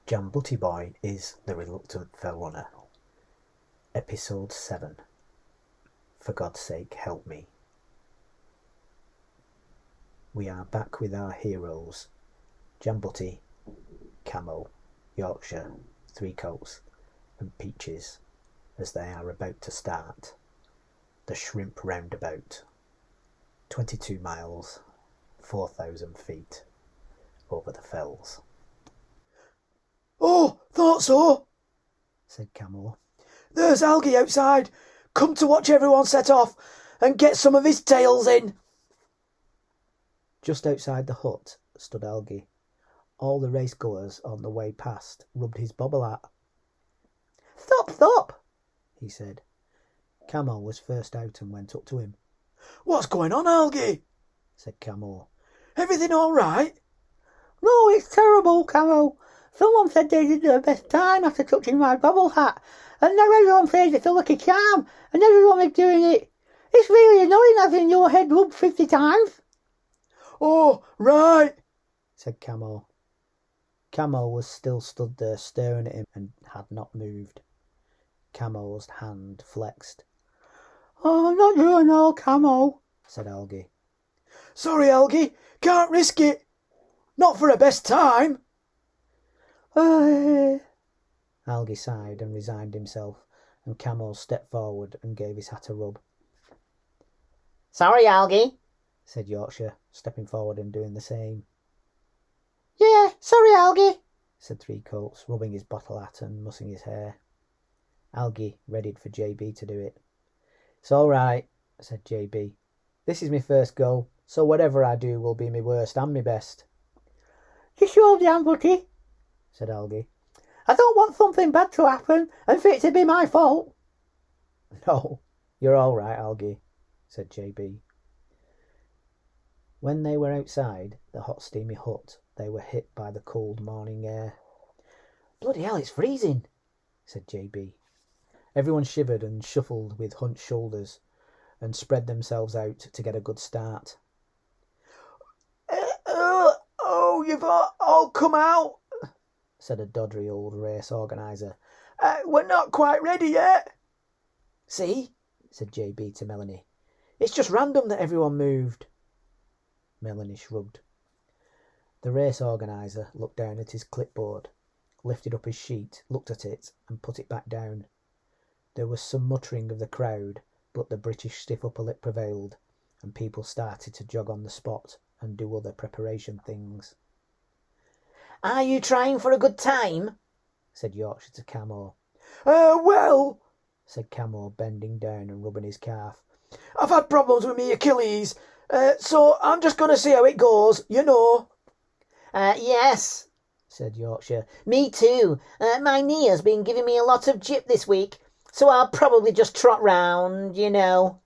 Jam Butty Boy is the reluctant fell runner. Episode 7. For God's sake, help me. We are back with our heroes, Jam Butty, Camo, Yorkshire, Three Coats and Peaches, as they are about to start the Shrimp Roundabout. 22 miles, 4,000 feet over the fells. "Oh, thought so," said Camo. "There's Algie outside. Come to watch everyone set off and get some of his tails in." Just outside the hut stood Algie. All the racegoers on the way past rubbed his bobble hat. Stop, he said. Camo was first out and went up to him. "What's going on, Algie?" said Camo. "Everything all right?" "No, it's terrible, Camo. Someone said they did their best time after touching my bobble hat, and now everyone says it's a lucky charm, and everyone is doing it. It's really annoying having your head rubbed 50 times. "Oh, right," said Camo. Camo was still stood there staring at him and had not moved. Camo's hand flexed. "Oh, I'm not doing all, Camo," said Algie. "Sorry, Algie. Can't risk it. Not for a best time." Algie sighed and resigned himself, and Camo stepped forward and gave his hat a rub. "Sorry, Algie," said Yorkshire, stepping forward and doing the same. "Yeah, sorry, Algie," said Three Coats, rubbing his bottle hat and mussing his hair. Algie readied for JB to do it. "It's all right," said JB. "This is my first go, so whatever I do will be my worst and my best." "You sure, Jam Butty?" said Algie. "I don't want something bad to happen and for it to be my fault." "No, you're all right, Algie," said JB. When they were outside the hot steamy hut, they were hit by the cold morning air. "Bloody hell, it's freezing," said JB. Everyone shivered and shuffled with hunched shoulders and spread themselves out to get a good start. Oh, you've all come out," said a doddery old race organiser. "We're not quite ready yet." "See," said JB to Melanie. "It's just random that everyone moved." Melanie shrugged. The race organiser looked down at his clipboard, lifted up his sheet, looked at it and put it back down. There was some muttering of the crowd, but the British stiff upper lip prevailed, and people started to jog on the spot and do other preparation things. "Are you trying for a good time?" said Yorkshire to Camo. Well," said Camo, bending down and rubbing his calf. "I've had problems with me Achilles, so I'm just going to see how it goes, you know." "Yes," said Yorkshire. "Me too. My knee has been giving me a lot of jip this week, so I'll probably just trot round, you know."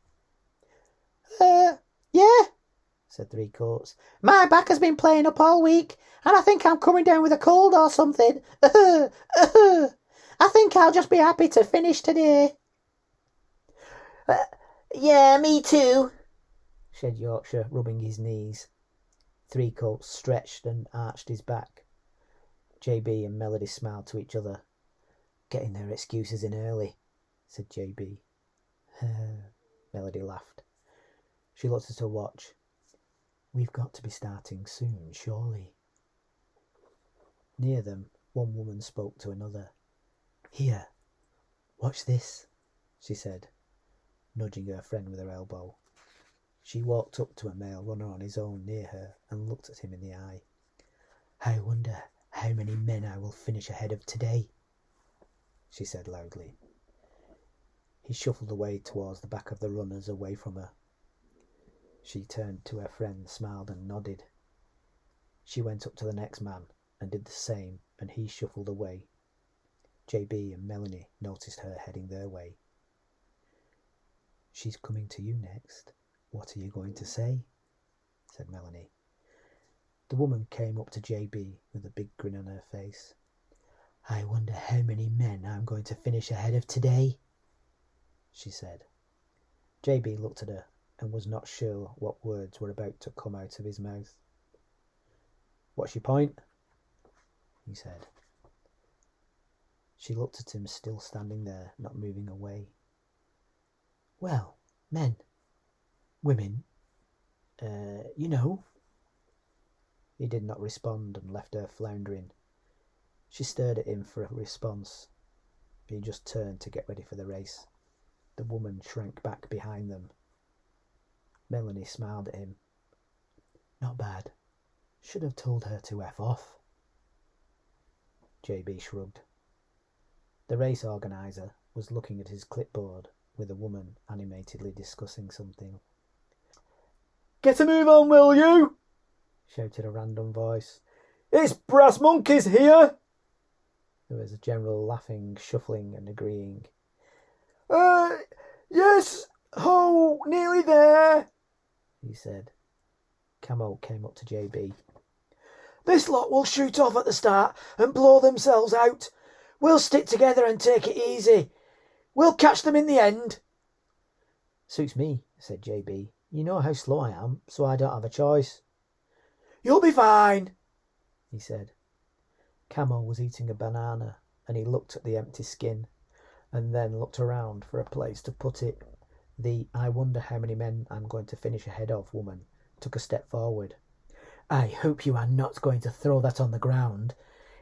Yeah, said Three Coats. "My back has been playing up all week, and I think I'm coming down with a cold or something. I think I'll just be happy to finish today." Yeah, me too," said Yorkshire, rubbing his knees. Three Coats stretched and arched his back. JB and Melody smiled to each other. "Getting their excuses in early," said JB. Melody laughed. She looked at her watch. "We've got to be starting soon, surely." Near them, one woman spoke to another. "Here, watch this," she said, nudging her friend with her elbow. She walked up to a male runner on his own near her and looked at him in the eye. "I wonder how many men I will finish ahead of today," she said loudly. He shuffled away towards the back of the runners, away from her. She turned to her friend, smiled and nodded. She went up to the next man and did the same, and he shuffled away. JB and Melanie noticed her heading their way. "She's coming to you next. What are you going to say?" said Melanie. The woman came up to JB with a big grin on her face. "I wonder how many men I'm going to finish ahead of today," she said. JB looked at her and was not sure what words were about to come out of his mouth. "What's your point?" he said. She looked at him, still standing there, not moving away. Well, men, women, you know. He did not respond and left her floundering. She stared at him for a response. He just turned to get ready for the race. The woman shrank back behind them. Melanie smiled at him. Not bad. Should have told her to F off. JB shrugged. The race organiser was looking at his clipboard with a woman animatedly discussing something. Get a move on, will you? Shouted a random voice. It's Brass Monkeys here. There was a general laughing, shuffling and agreeing. Yes, ho, nearly there, he said. Camo came up to JB. This lot will shoot off at the start and blow themselves out. We'll stick together and take it easy. We'll catch them in the end. Suits me, said JB. You know how slow I am, so I don't have a choice. You'll be fine, he said. Camo was eating a banana, and he looked at the empty skin, and then looked around for a place to put it. The I wonder how many men I'm going to finish ahead of woman took a step forward. I hope you are not going to throw that on the ground.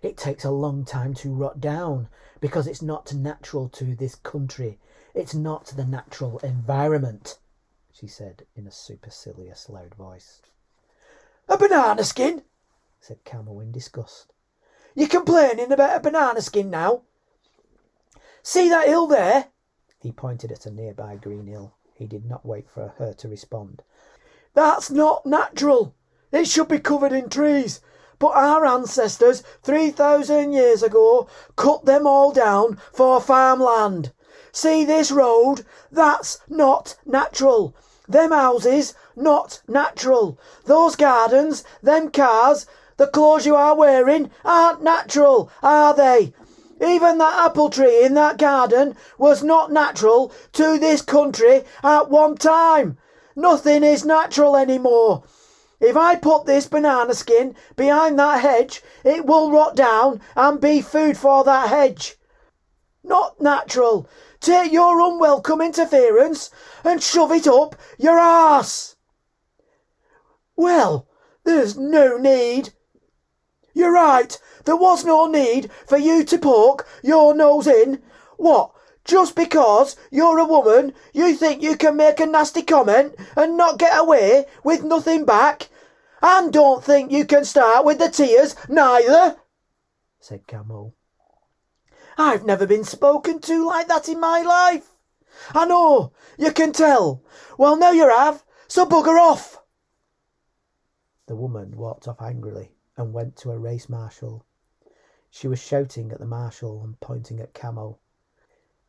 It takes a long time to rot down, because it's not natural to this country. It's not the natural environment, she said in a supercilious loud voice. A banana skin? Said Camo in disgust. You complaining about a banana skin now? See that hill there? He pointed at a nearby green hill. He did not wait for her to respond. That's not natural. It should be covered in trees. But our ancestors 3,000 years ago cut them all down for farmland. See this road? That's not natural. Them houses, not natural. Those gardens, them cars, the clothes you are wearing aren't natural, are they? Even that apple tree in that garden was not natural to this country at one time. Nothing is natural anymore. If I put this banana skin behind that hedge, it will rot down and be food for that hedge. Not natural. Take your unwelcome interference and shove it up your arse. Well, there's no need. You're right, there was no need for you to poke your nose in. What, just because you're a woman, you think you can make a nasty comment and not get away with nothing back? And don't think you can start with the tears, neither, said Camo. I've never been spoken to like that in my life. I know, you can tell. Well, now you have, so bugger off. The woman walked off angrily and went to a race marshal. She was shouting at the marshal and pointing at Camo.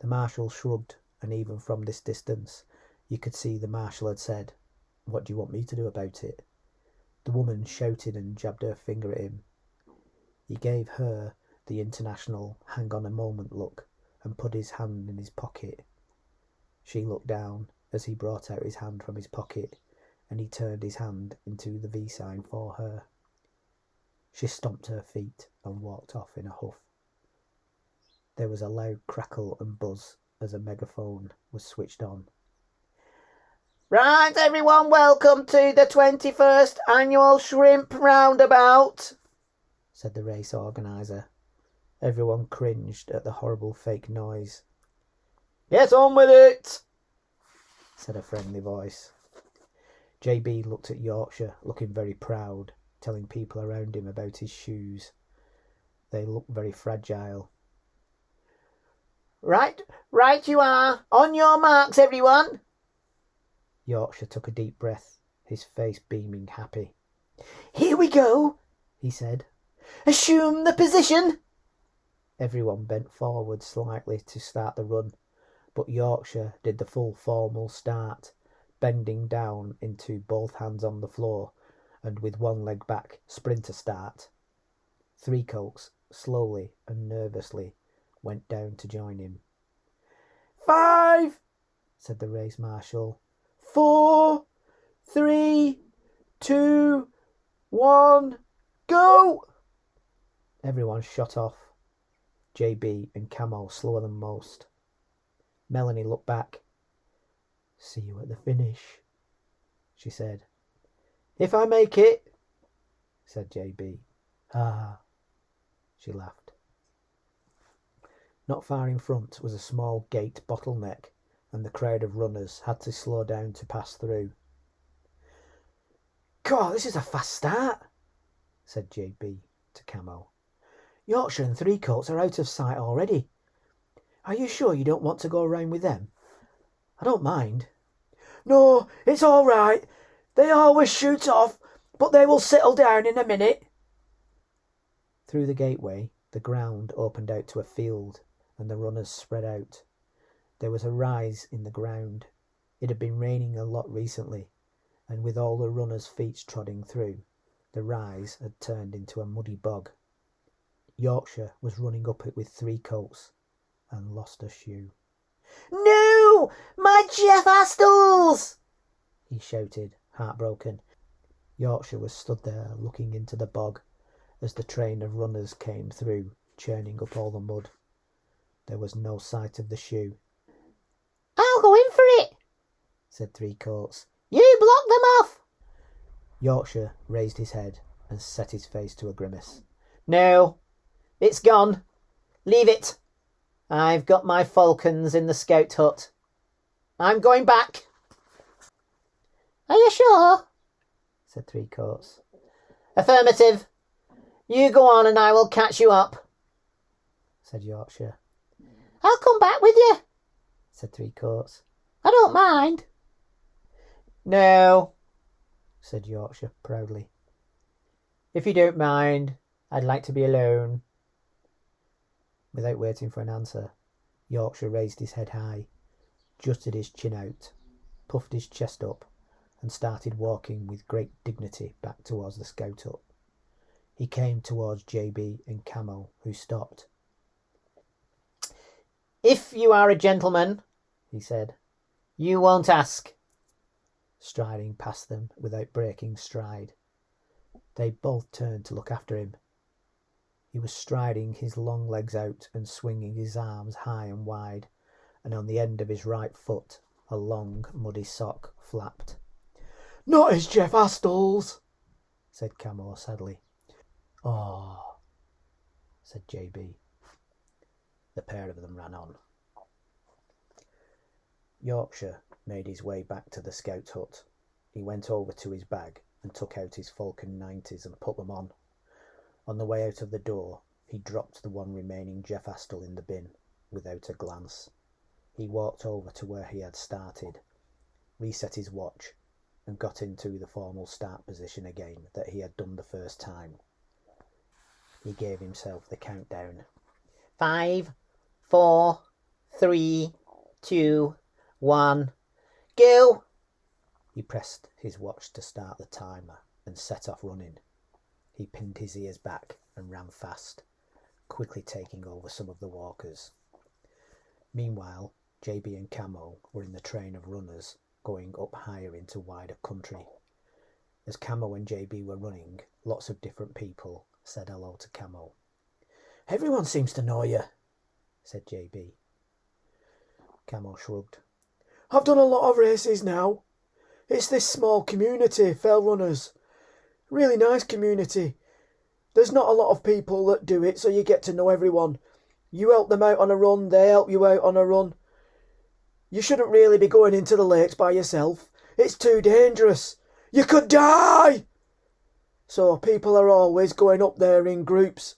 The marshal shrugged, and even from this distance you could see the marshal had said, "What do you want me to do about it?" The woman shouted and jabbed her finger at him. He gave her the international hang on a moment look and put his hand in his pocket. She looked down as he brought out his hand from his pocket, and he turned his hand into the V sign for her. She stomped her feet and walked off in a huff. There was a loud crackle and buzz as a megaphone was switched on. Right, everyone, welcome to the 21st annual Shrimp Roundabout, said the race organiser. Everyone cringed at the horrible fake noise. Get on with it, said a friendly voice. JB looked at Yorkshire, looking very proud, telling people around him about his shoes. They looked very fragile. Right you are. On your marks, everyone. Yorkshire took a deep breath, his face beaming happy. Here we go, he said. Assume the position. Everyone bent forward slightly to start the run, but Yorkshire did the full formal start, bending down into both hands on the floor and with one leg back, sprinter start. Three colts, slowly and nervously, went down to join him. 5, said the race marshal. 4, 3, 2, 1, go! Everyone shot off. JB and Camo slower than most. Melanie looked back. "See you at the finish," she said. "If I make it," said JB. "Ah," she laughed. Not far in front was a small gate bottleneck, and the crowd of runners had to slow down to pass through. "God, this is a fast start," said JB to Camo. "Yorkshire and Three Coats are out of sight already. Are you sure you don't want to go round with them? I don't mind." "No, it's all right. They always shoot off, but they will settle down in a minute." Through the gateway, the ground opened out to a field, and the runners spread out. There was a rise in the ground. It had been raining a lot recently, and with all the runners' feet trotting through, the rise had turned into a muddy bog. Yorkshire was running up it with Three Coats and lost a shoe. "No! My Geoff Astells!" he shouted, heartbroken. Yorkshire was stood there looking into the bog as the train of runners came through, churning up all the mud. There was no sight of the shoe. "I'll go in for it," said Three Coats. "You block them off." Yorkshire raised his head and set his face to a grimace. "No, it's gone. Leave it. I've got my falcons in the scout hut. I'm going back." "Are you sure?" said Three Coats. "Affirmative. You go on and I will catch you up," said Yorkshire. "I'll come back with you," said Three Coats. "I don't mind." "No," said Yorkshire proudly. "If you don't mind, I'd like to be alone." Without waiting for an answer, Yorkshire raised his head high, jutted his chin out, puffed his chest up, and started walking with great dignity back towards the scout hut. He came towards JB and Camo, who stopped. "If you are a gentleman," he said, "you won't ask." Striding past them without breaking stride. They both turned to look after him. He was striding his long legs out and swinging his arms high and wide, and on the end of his right foot a long muddy sock flapped. "Not his Geoff Astells," said Camo sadly. "Oh," said JB. The pair of them ran on. Yorkshire made his way back to the scout hut. He went over to his bag and took out his Falcon 90s and put them on. On the way out of the door, he dropped the one remaining Geoff Astell in the bin, without a glance. He walked over to where he had started, reset his watch, and got into the formal start position again that he had done the first time. He gave himself the countdown. 5, 4, 3, 2, 1, go! He pressed his watch to start the timer and set off running. He pinned his ears back and ran fast, quickly taking over some of the walkers. Meanwhile, JB and Camo were in the train of runners going up higher into wider country. As Camo and JB were running, lots of different people said hello to Camo. "Everyone seems to know you," said JB. Camo shrugged. "I've done a lot of races now. It's this small community, Fell Runners. Really nice community. There's not a lot of people that do it, so you get to know everyone. You help them out on a run, they help you out on a run. You shouldn't really be going into the lakes by yourself. It's too dangerous. You could die! So people are always going up there in groups.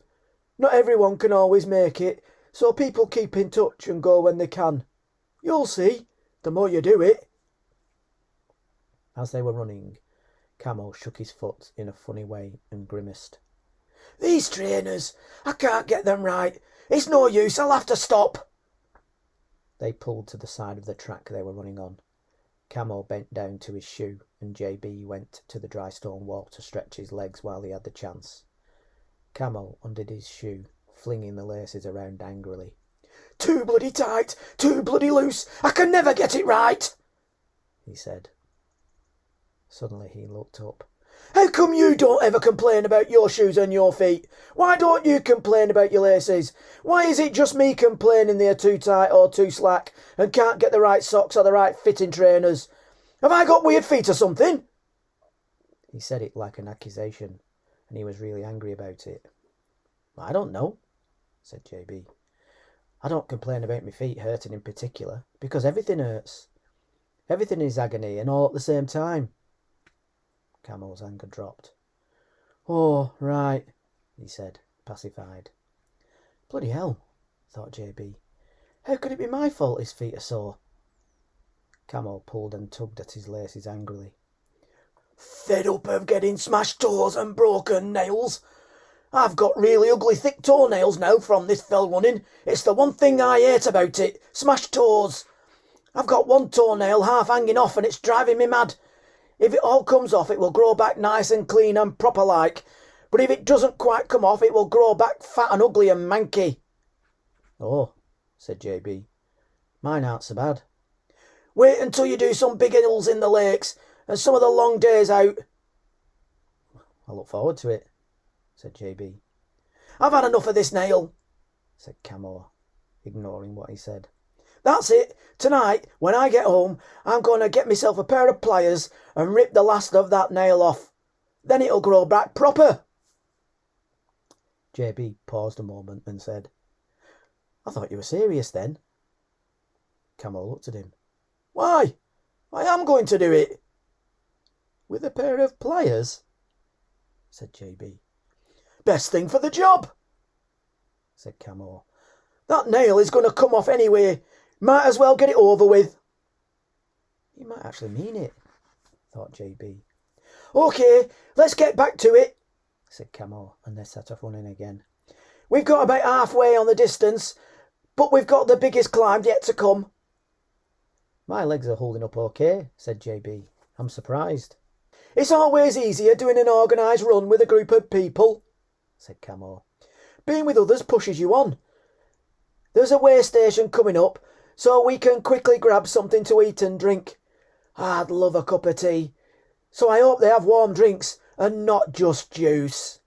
Not everyone can always make it, so people keep in touch and go when they can. You'll see, the more you do it." As they were running, Camo shook his foot in a funny way and grimaced. "These trainers, I can't get them right. It's no use, I'll have to stop." They pulled to the side of the track they were running on. Camo bent down to his shoe, and JB went to the dry stone wall to stretch his legs while he had the chance. Camo undid his shoe, flinging the laces around angrily. "Too bloody tight, too bloody loose. I can never get it right," he said. Suddenly he looked up. How come you don't ever complain about your shoes and your feet? Why don't you complain about your laces? Why is it just me complaining they're too tight or too slack and can't get the right socks or the right fitting trainers? Have I got weird feet or something? He said it like an accusation, and he was really angry about it. I don't know, said JB. I don't complain about my feet hurting in particular, because everything hurts. Everything is agony, and all at the same time. Camo's anger dropped. Oh, right, he said, pacified. Bloody hell, thought JB. How could it be my fault his feet are sore? Camo pulled and tugged at his laces angrily. Fed up of getting smashed toes and broken nails? I've got really ugly thick toenails now from this fell running. It's the one thing I hate about it, smashed toes. I've got one toenail half hanging off and it's driving me mad. If it all comes off, it will grow back nice and clean and proper like. But if it doesn't quite come off, it will grow back fat and ugly and manky. Oh, said JB. Mine aren't so bad. Wait until you do some big hills in the lakes and some of the long days out. I look forward to it, said JB. I've had enough of this nail, said Camo, ignoring what he said. That's it. Tonight, when I get home, I'm going to get myself a pair of pliers and rip the last of that nail off. Then it'll grow back proper. JB paused a moment and said, I thought you were serious then. Camo looked at him. Why? I am going to do it. With a pair of pliers? Said JB. Best thing for the job, said Camo. That nail is going to come off anyway. Might as well get it over with. You might actually mean it, thought JB. OK, let's get back to it, said Camo, and they set off running again. We've got about halfway on the distance, but we've got the biggest climb yet to come. My legs are holding up OK, said JB. I'm surprised. It's always easier doing an organised run with a group of people, said Camo. Being with others pushes you on. There's a way station coming up, so we can quickly grab something to eat and drink. I'd love a cup of tea, so I hope they have warm drinks and not just juice.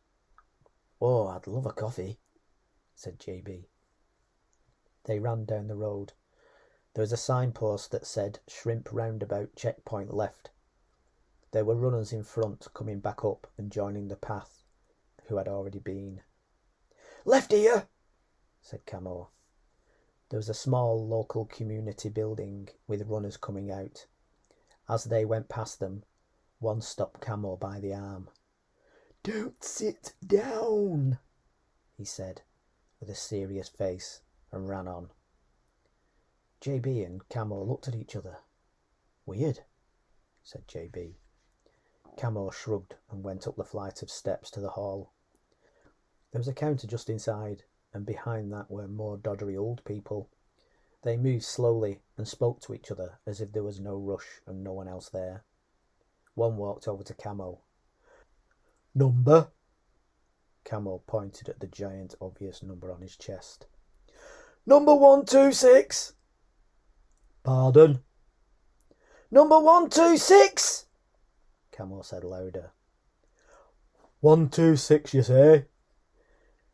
Oh, I'd love a coffee, said JB. They ran down the road. There was a signpost that said Shrimp Roundabout checkpoint left. There were runners in front coming back up and joining the path who had already been. Left here, said Camo. There was a small local community building with runners coming out. As they went past them, one stopped Camo by the arm. Don't sit down, he said, with a serious face, and ran on. JB and Camo looked at each other. Weird, said JB. Camo shrugged and went up the flight of steps to the hall. There was a counter just inside, and behind that were more doddery old people. They moved slowly and spoke to each other as if there was no rush and no one else there. One walked over to Camo. Number? Camo pointed at the giant obvious number on his chest. Number 126. Pardon? Number 126, Camo said louder. 126, you say?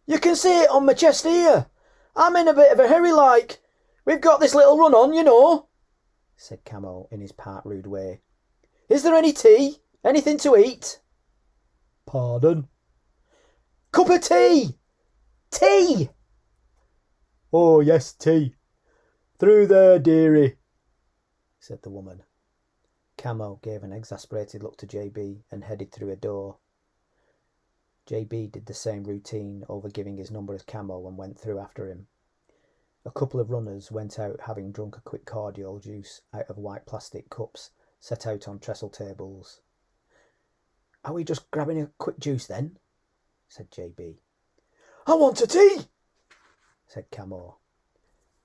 You can see it on my chest here. I'm in a bit of a hurry like. We've got this little run on, you know, said Camo in his part rude way. Is there any tea? Anything to eat? Pardon? Cup of tea! Tea! Oh, yes, tea. Through there, dearie, said the woman. Camo gave an exasperated look to JB and headed through a door. JB did the same routine over giving his number as Camo and went through after him. A couple of runners went out having drunk a quick cordial juice out of white plastic cups set out on trestle tables. Are we just grabbing a quick juice then? Said JB. I want a tea, said Camo.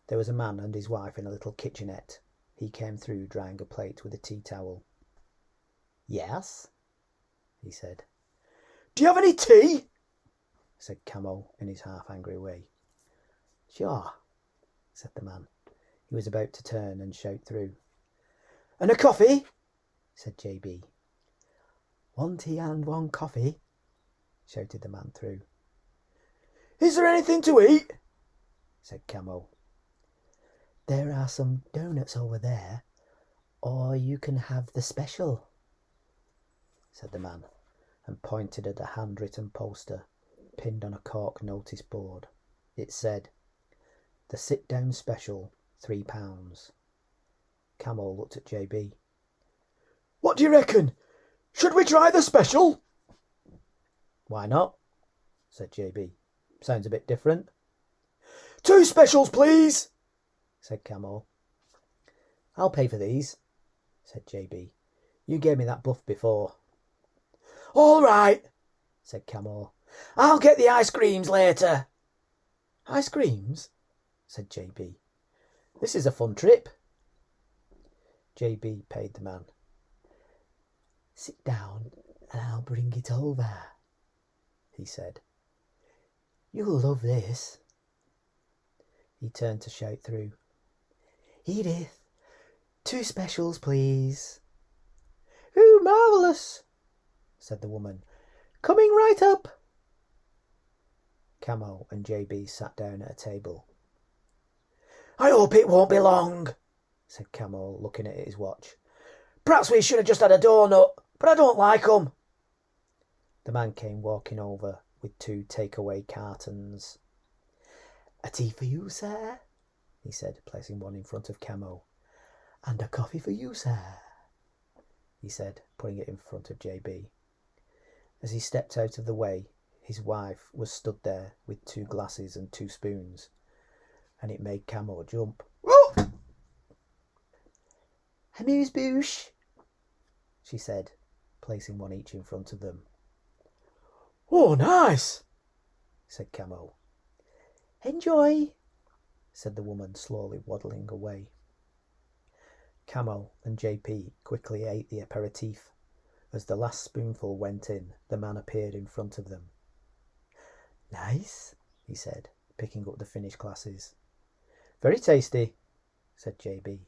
There was a man and his wife in a little kitchenette. He came through drying a plate with a tea towel. Yes, he said. Do you have any tea? Said Camo in his half-angry way. Sure, said the man. He was about to turn and shout through. And a coffee? Said JB. 1 tea and 1 coffee, shouted the man through. Is there anything to eat? Said Camo. There are some doughnuts over there, or you can have the special, said the man, and pointed at a handwritten poster pinned on a cork notice board. It said, "The sit-down special, £3. Camo looked at JB. What do you reckon? Should we try the special? Why not? Said JB. Sounds a bit different. 2 specials, please, said Camo. I'll pay for these, said JB. You gave me that buff before. All right, said Camo. I'll get the ice creams later. Ice creams? Said JB. This is a fun trip. JB paid the man. Sit down and I'll bring it over, he said. You'll love this. He turned to shout through. Edith, 2 specials, please. Oh, marvellous, said the woman. Coming right up. Camo and JB sat down at a table. I hope it won't be long, said Camo, looking at his watch. Perhaps we should have just had a donut, but I don't like 'em. The man came walking over with 2 takeaway cartons. A tea for you, sir, he said, placing one in front of Camo. And a coffee for you, sir, he said, putting it in front of JB. As he stepped out of the way, his wife was stood there with 2 glasses and 2 spoons, and it made Camo jump. Oh! Amuse-bouche, she said, placing one each in front of them. Oh, nice, said Camo. Enjoy, said the woman, slowly waddling away. Camo and JP quickly ate the aperitif. As the last spoonful went in, the man appeared in front of them. Nice, he said, picking up the finished glasses. Very tasty, said JB.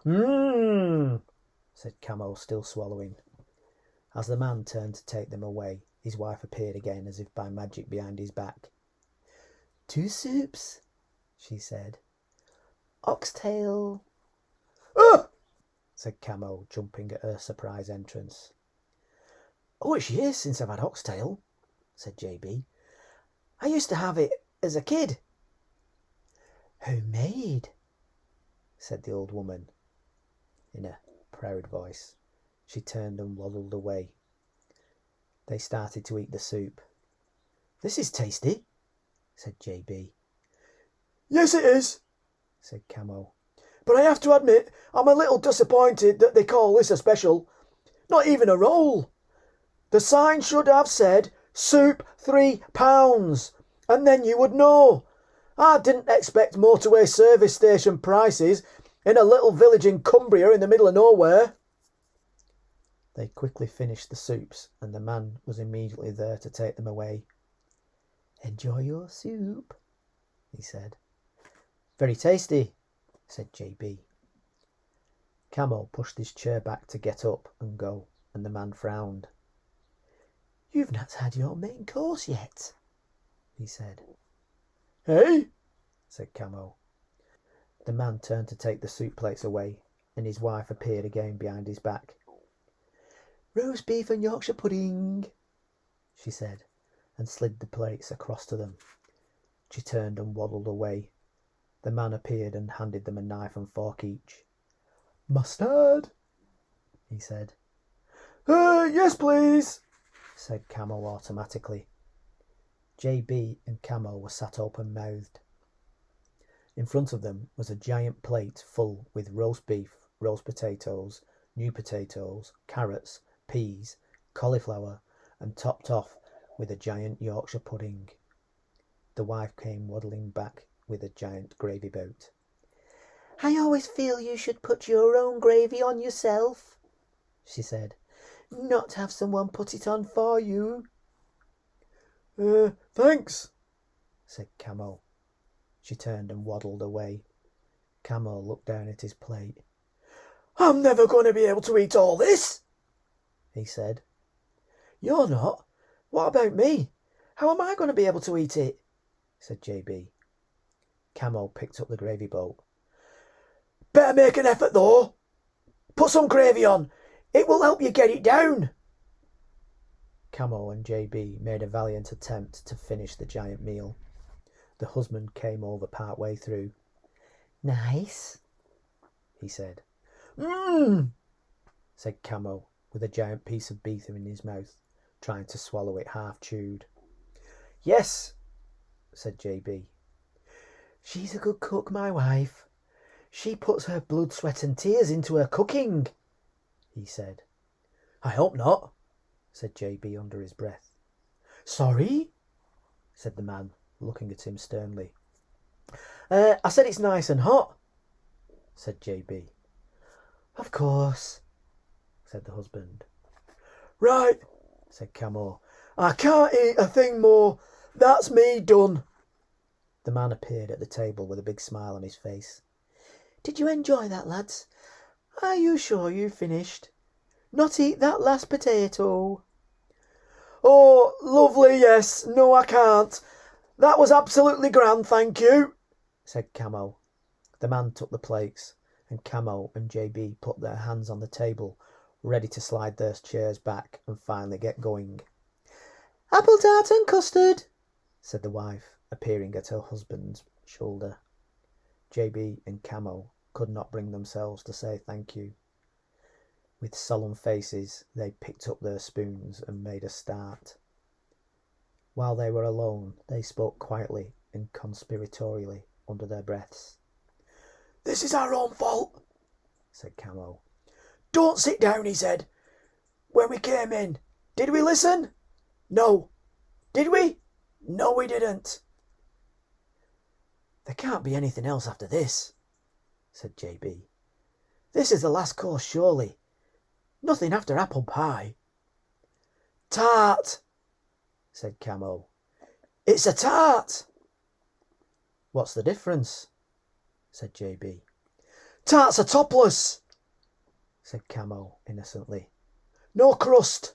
Mmm, said Camo, still swallowing. As the man turned to take them away, his wife appeared again as if by magic behind his back. 2 soups, she said. Oxtail. Ah! Said Camo, jumping at her surprise entrance. Oh, it's years since I've had oxtail, said JB. I used to have it as a kid. Homemade, said the old woman, in a proud voice. She turned and waddled away. They started to eat the soup. This is tasty, said JB. Yes, it is, said Camo. but I have to admit I'm a little disappointed that they call this a special. Not even a roll. The sign should have said soup £3, and then you would know. I didn't expect motorway service station prices in a little village in Cumbria in the middle of nowhere. They quickly finished the soups, and the man was immediately there to take them away. Enjoy your soup, he said. Very tasty, said JB. Camo pushed his chair back to get up and go, and the man frowned. You've not had your main course yet, he said. Hey? Said Camo. The man turned to take the soup plates away, and his wife appeared again behind his back. Roast beef and Yorkshire pudding, she said, and slid the plates across to them. She turned and waddled away. The man appeared and handed them a knife and fork each. Mustard, he said. Yes, please, said Camo automatically. JB and Camo were sat open-mouthed. In front of them was a giant plate full with roast beef, roast potatoes, new potatoes, carrots, peas, cauliflower, and topped off with a giant Yorkshire pudding. The wife came waddling back with a giant gravy boat. I always feel you should put your own gravy on yourself, she said, not have someone put it on for you. Thanks, said Camo. She turned and waddled away. Camo looked down at his plate. I'm never going to be able to eat all this, he said. You're not? What about me? How am I going to be able to eat it? Said JB. Camo picked up the gravy boat. Better make an effort, though. Put some gravy on. It will help you get it down. Camo and JB made a valiant attempt to finish the giant meal. The husband came over part way through. Nice, he said. Mmm, said Camo, with a giant piece of beef in his mouth, trying to swallow it half chewed. Yes, said JB. She's a good cook, my wife. She puts her blood, sweat and tears into her cooking, he said. I hope not, said JB under his breath. Sorry, said the man, looking at him sternly. I said it's nice and hot, said JB. Of course, said the husband. Right, said Camo. I can't eat a thing more. That's me done. The man appeared at the table with a big smile on his face. Did you enjoy that, lads? Are you sure you finished? Not eat that last potato? Oh, lovely, yes. No, I can't. That was absolutely grand, thank you, said Camo. The man took the plates, and Camo and JB put their hands on the table, ready to slide their chairs back and finally get going. Apple tart and custard, said the wife, appearing at her husband's shoulder. JB and Camo could not bring themselves to say thank you. With solemn faces, they picked up their spoons and made a start. While they were alone, they spoke quietly and conspiratorially under their breaths. This is our own fault, said Camo. Don't sit down, he said. When we came in, did we listen? No. Did we? No, we didn't. There can't be anything else after this, said JB. This is the last course, surely. Nothing after apple pie. Tart, said Camo. It's a tart. What's the difference? Said JB. Tarts are topless, said Camo innocently. No crust.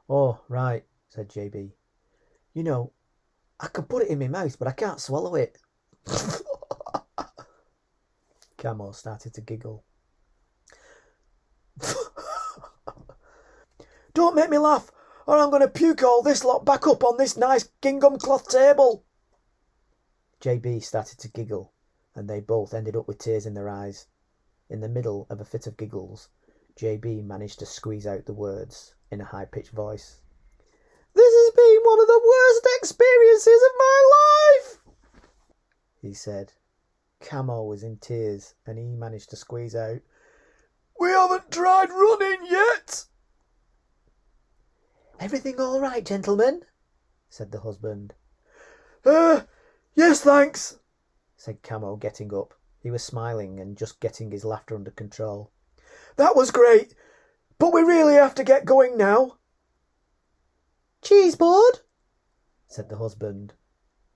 Oh, right, said JB. You know, I could put it in my mouth, but I can't swallow it. Camo started to giggle. Don't make me laugh, or I'm going to puke all this lot back up on this nice gingham cloth table. JB started to giggle, and they both ended up with tears in their eyes. In the middle of a fit of giggles, JB managed to squeeze out the words in a high-pitched voice. This has been one of the worst experiences of my life, he said. Camo was in tears, and he managed to squeeze out, We haven't tried running yet. Everything all right, gentlemen? said the husband. Yes, thanks, said Camo, getting up. He was smiling and just getting his laughter under control. That was great, but we really have to get going now. Cheese board, said the husband.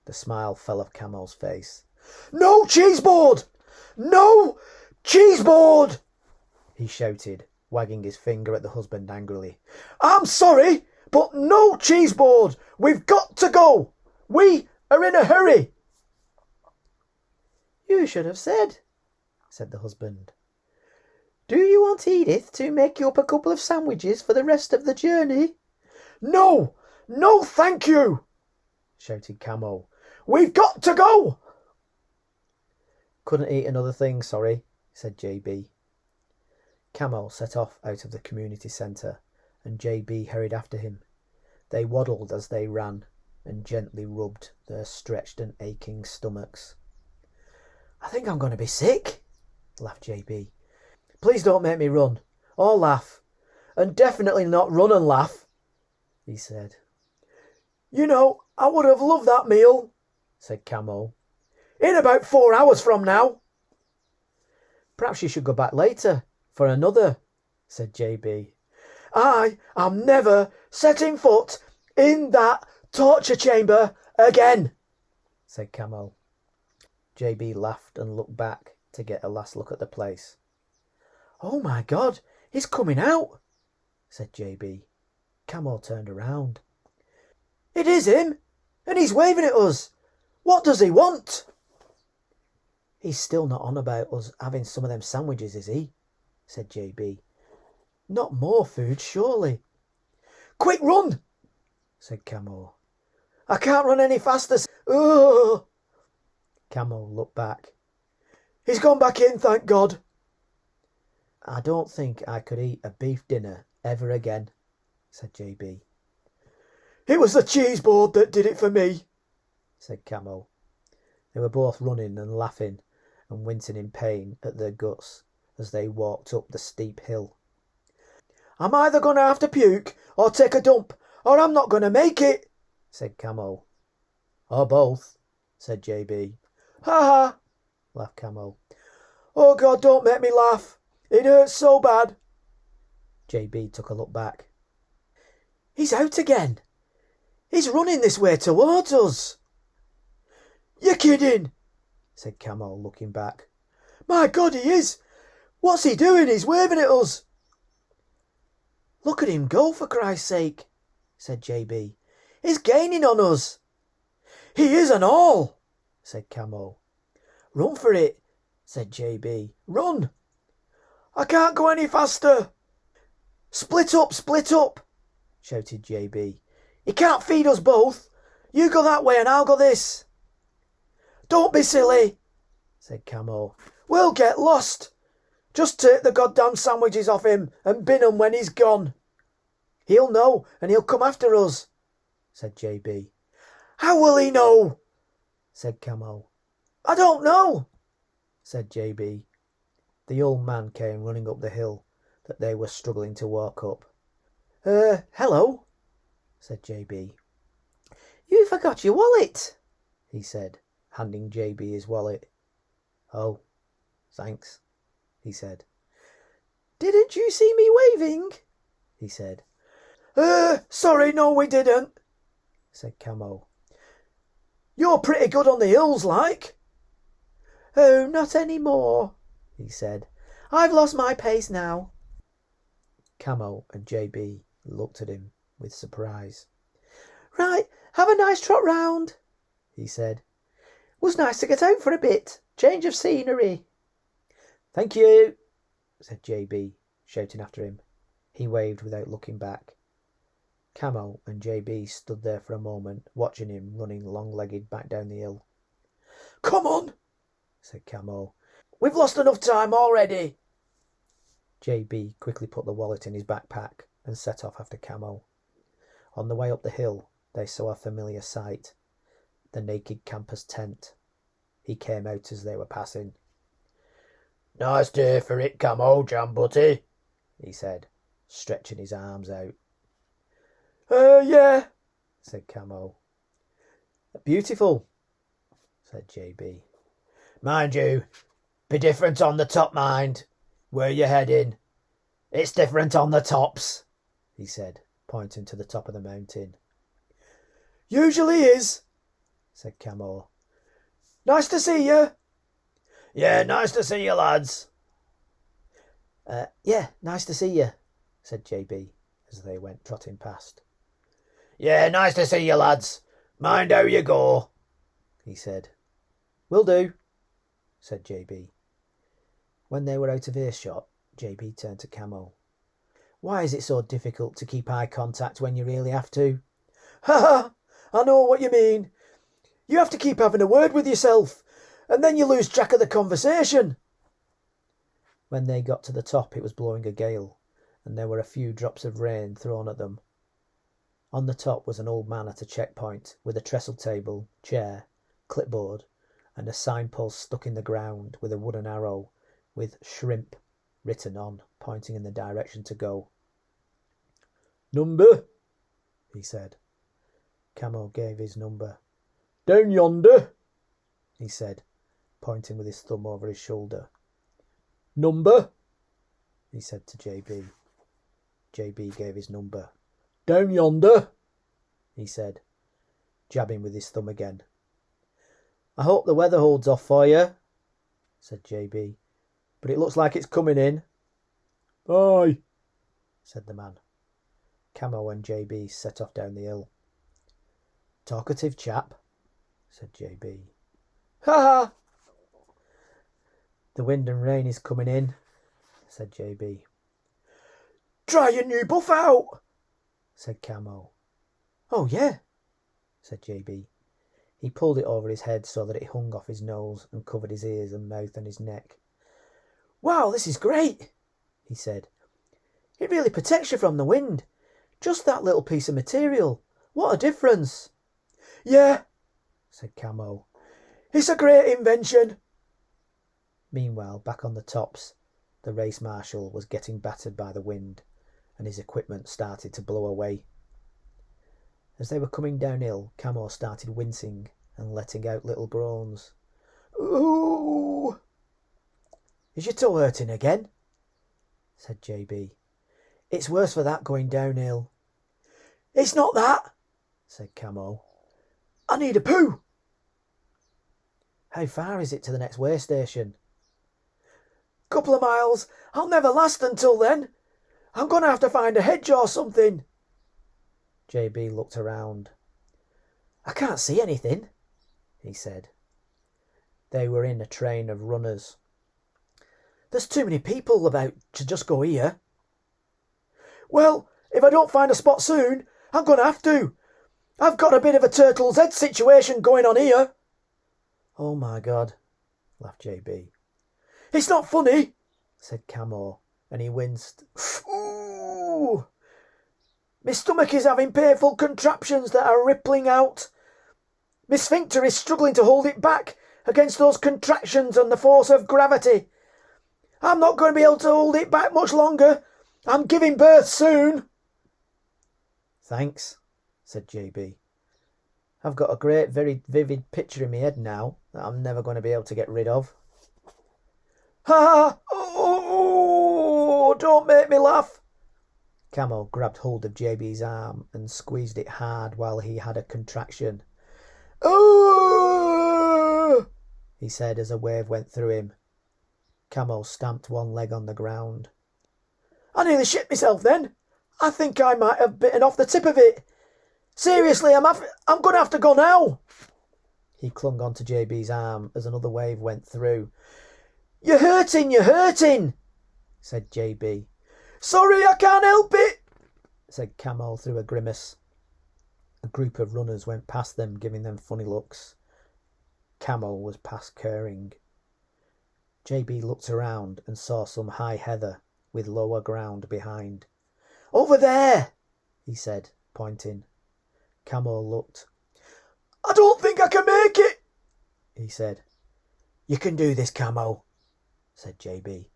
The smile fell off Camo's face. No cheese board! No cheese board! He shouted, wagging his finger at the husband angrily. I'm sorry, but no cheese board! We've got to go! We are in a hurry! You should have said, said the husband. Do you want Edith to make you up a couple of sandwiches for the rest of the journey? No! No, thank you! shouted Camo. We've got to go! Couldn't eat another thing, sorry, said JB. Camo set off out of the community centre, and JB hurried after him. They waddled as they ran, and gently rubbed their stretched and aching stomachs. I think I'm going to be sick, laughed JB. Please don't make me run, or laugh, and definitely not run and laugh, he said. You know, I would have loved that meal, said Camo. In about 4 hours from now. Perhaps you should go back later, for another, said JB. I am never setting foot in that torture chamber again, said Camo. JB laughed and looked back to get a last look at the place. Oh my God, he's coming out, said JB. Camo turned around. It is him, and he's waving at us. What does he want? He's still not on about us having some of them sandwiches, is he? Said JB. Not more food, surely. Quick, run, said Camo. I can't run any faster. Ugh. Camo looked back. He's gone back in, thank God. I don't think I could eat a beef dinner ever again, said JB. It was the cheese board that did it for me, said Camo. They were both running and laughing and wincing in pain at their guts as they walked up the steep hill. I'm either going to have to puke or take a dump, or I'm not going to make it, said Camo. Or both, said JB. Ha ha, laughed Camo. Oh God, don't make me laugh. It hurts so bad. JB took a look back. He's out again. He's running this way towards us. You're kidding, said Camo, looking back. My God, he is. What's he doing? He's waving at us. Look at him go, for Christ's sake, said JB. He's gaining on us. He is and all, said Camo. Run for it, said JB. Run. I can't go any faster. Split up, shouted JB. He can't feed us both. You go that way and I'll go this. Don't be silly, said Camo. We'll get lost. Just take the goddamn sandwiches off him and bin 'em when he's gone. He'll know and he'll come after us, said JB. How will he know? said Camo. I don't know, said JB. The old man came running up the hill that they were struggling to walk up. Hello, said JB. You forgot your wallet, he said, handing JB his wallet. Oh, thanks, he said. Didn't you see me waving? he said. Sorry, no we didn't, said Camo. You're pretty good on the hills, like. Oh, not any more, he said. I've lost my pace now. Camo and JB looked at him with surprise. Right, have a nice trot round, he said. Was nice to get out for a bit. Change of scenery. Thank you, said JB, shouting after him. He waved without looking back. Camo and JB stood there for a moment, watching him running long-legged back down the hill. Come on, said Camo. We've lost enough time already. JB quickly put the wallet in his backpack and set off after Camo. On the way up the hill, they saw a familiar sight. The naked camper's tent. He came out as they were passing. Nice day for it, Camo, Jam Butty, he said, stretching his arms out. Yeah, said Camo. Beautiful, said JB. Mind you, be different on the top, mind. Where you heading? It's different on the tops, he said, pointing to the top of the mountain. Usually is, said Camo. Nice to see you. Yeah, nice to see you, lads. Yeah, nice to see you, said JB, as they went trotting past. Yeah, nice to see you, lads. Mind how you go, he said. Will do, said JB. When they were out of earshot, JB turned to Camo. Why is it so difficult to keep eye contact when you really have to? Ha ha! I know what you mean. You have to keep having a word with yourself, and then you lose track of the conversation. When they got to the top, it was blowing a gale, and there were a few drops of rain thrown at them. On the top was an old man at a checkpoint, with a trestle table, chair, clipboard, and a signpost stuck in the ground with a wooden arrow, with shrimp written on, pointing in the direction to go. Number, he said. Camo gave his number. Down yonder, he said, pointing with his thumb over his shoulder. Number, he said to JB. JB gave his number. Down yonder, he said, jabbing with his thumb again. I hope the weather holds off for you, said JB, but it looks like it's coming in. Aye, said the man. Camo and JB set off down the hill. Talkative chap, said JB. Ha ha! The wind and rain is coming in, said JB. Try your new buff out, said Camo. Oh yeah, said JB. He pulled it over his head so that it hung off his nose and covered his ears and mouth and his neck. Wow, this is great, he said. It really protects you from the wind. Just that little piece of material. What a difference. Yeah, said Camo. It's a great invention. Meanwhile, back on the tops, the race marshal was getting battered by the wind, and his equipment started to blow away. As they were coming downhill, Camo started wincing and letting out little groans. Ooh! Is your toe hurting again? said JB. It's worse for that going downhill. It's not that, said Camo. I need a poo. How far is it to the next way station? Couple of miles. I'll never last until then. I'm going to have to find a hedge or something. JB looked around. I can't see anything, he said. They were in a train of runners. There's too many people about to just go here. Well, if I don't find a spot soon, I'm going to have to. I've got a bit of a turtle's head situation going on here. Oh my God, laughed JB. It's not funny, said Camo, and he winced. Ooh! My stomach is having painful contraptions that are rippling out. My sphincter is struggling to hold it back against those contractions and the force of gravity. I'm not going to be able to hold it back much longer. I'm giving birth soon. Thanks, said JB. I've got a great, very vivid picture in my head now that I'm never going to be able to get rid of. Ha! Oh, don't make me laugh. Camo grabbed hold of JB's arm and squeezed it hard while he had a contraction. Oh! He said as a wave went through him. Camo stamped one leg on the ground. I nearly shit myself then. I think I might have bitten off the tip of it. Seriously, I'm going to have to go now. He clung onto JB's arm as another wave went through. You're hurting, said JB. Sorry, I can't help it, said Camo through a grimace. A group of runners went past them, giving them funny looks. Camo was past curring. JB looked around and saw some high heather with lower ground behind. Over there, he said, pointing. Camo looked. I don't think I can make it, he said. You can do this, Camo, said JB.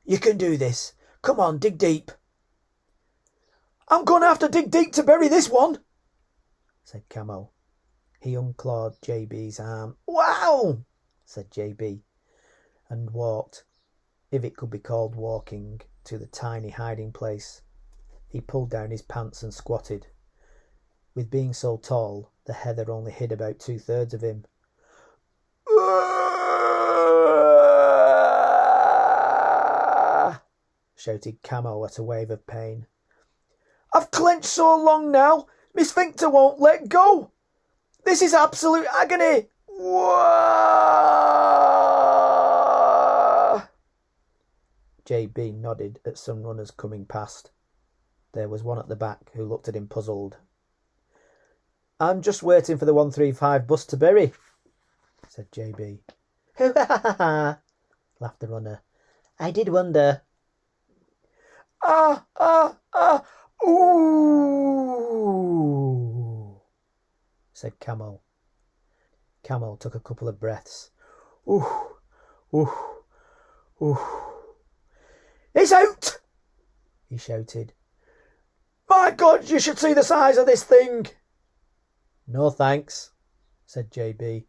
You can do this. Come on, dig deep. I'm going to have to dig deep to bury this one, said Camo. He unclawed JB's arm. Wow, said JB, and walked, if it could be called walking, to the tiny hiding place. He pulled down his pants and squatted. With being so tall, the heather only hid about 2/3 of him. Shouted Camo at a wave of pain. I've clenched so long now, my sphincter won't let go. This is absolute agony. Wah! JB nodded at some runners coming past. There was one at the back who looked at him puzzled. I'm just waiting for the 135 bus to Bury, said JB. Ha! Laughed the runner. I did wonder. Ooh, said Camo. Camo took a couple of breaths. Ooh. It's out, he shouted. My God, you should see the size of this thing. No thanks, said JB.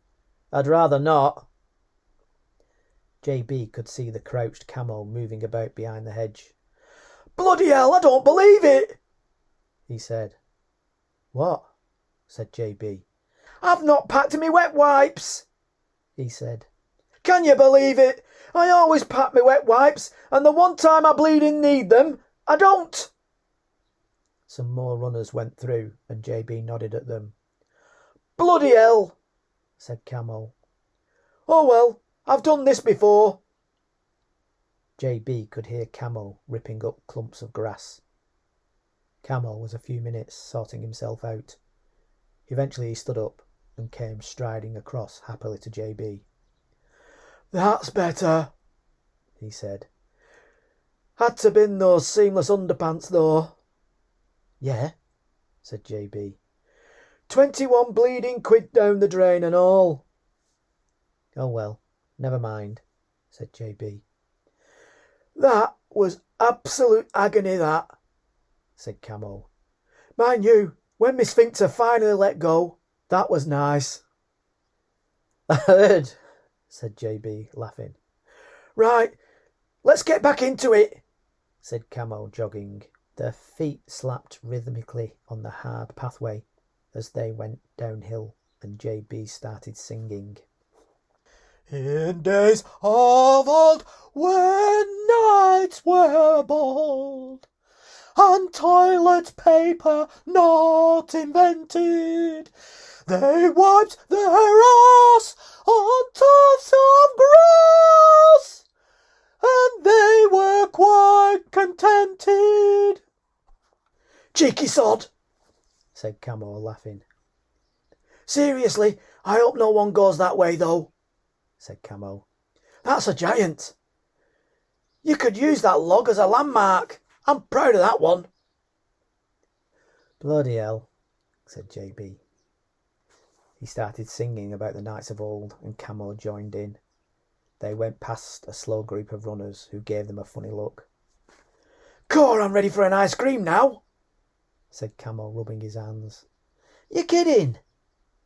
I'd rather not. JB could see the crouched Camo moving about behind the hedge. Bloody hell, I don't believe it, he said. What? Said JB. I've not packed me wet wipes, he said. Can you believe it? I always pack me wet wipes, and the one time I bleeding need them, I don't. Some more runners went through and JB nodded at them. Bloody hell, said Camo. Oh well, I've done this before. JB could hear Camo ripping up clumps of grass. Camo was a few minutes sorting himself out. Eventually he stood up and came striding across happily to JB. That's better, he said. Had to bin those seamless underpants though. Yeah, said JB. 21 bleeding quid down the drain and all. Oh well, never mind, said JB. That was absolute agony, that, said Camo. Mind you, when my sphincter finally let go, that was nice. I heard, said JB, laughing. Right, let's get back into it, said Camo, jogging. Their feet slapped rhythmically on the hard pathway as they went downhill, and JB started singing. In days of old, when nights were bold, and toilet paper not invented, they wiped their arse on tufts of grass, and they were quite contented. Cheeky sod, said Camo, laughing. Seriously, I hope no one goes that way though, said Camo. That's a giant. You could use that log as a landmark. I'm proud of that one. Bloody hell, said JB. He started singing about the knights of old, and Camo joined in. They went past a slow group of runners who gave them a funny look. Core, I'm ready for an ice cream now, said Camo, rubbing his hands. You kidding?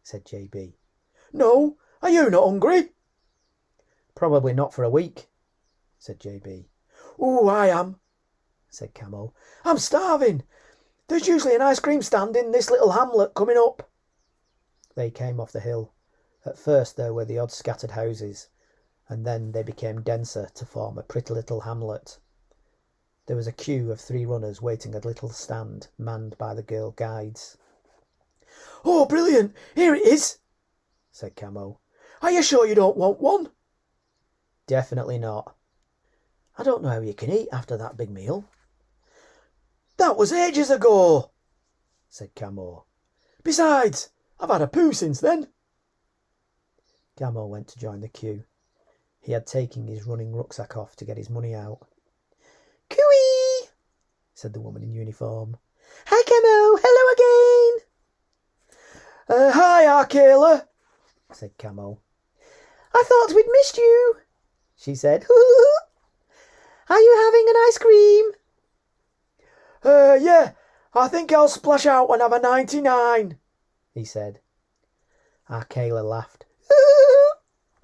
said JB. No, are you not hungry? Probably not for a week, said JB. Ooh, I am, said Camo. I'm starving. There's usually an ice cream stand in this little hamlet coming up. They came off the hill. At first there were the odd scattered houses, and then they became denser to form a pretty little hamlet. There was a queue of 3 runners waiting at a little stand manned by the girl guides. Oh, brilliant! Here it is, said Camo. Are you sure you don't want one? Definitely not. I don't know how you can eat after that big meal. That was ages ago, said Camo. Besides, I've had a poo since then. Camo went to join the queue. He had taken his running rucksack off to get his money out. Cooey, said the woman in uniform. Hi, Camo. Hello again. Hi, Arkayla, said Camo. I thought we'd missed you, she said. Are you having an ice cream? Yeah, I think I'll splash out and have a 99, he said. Arkayla laughed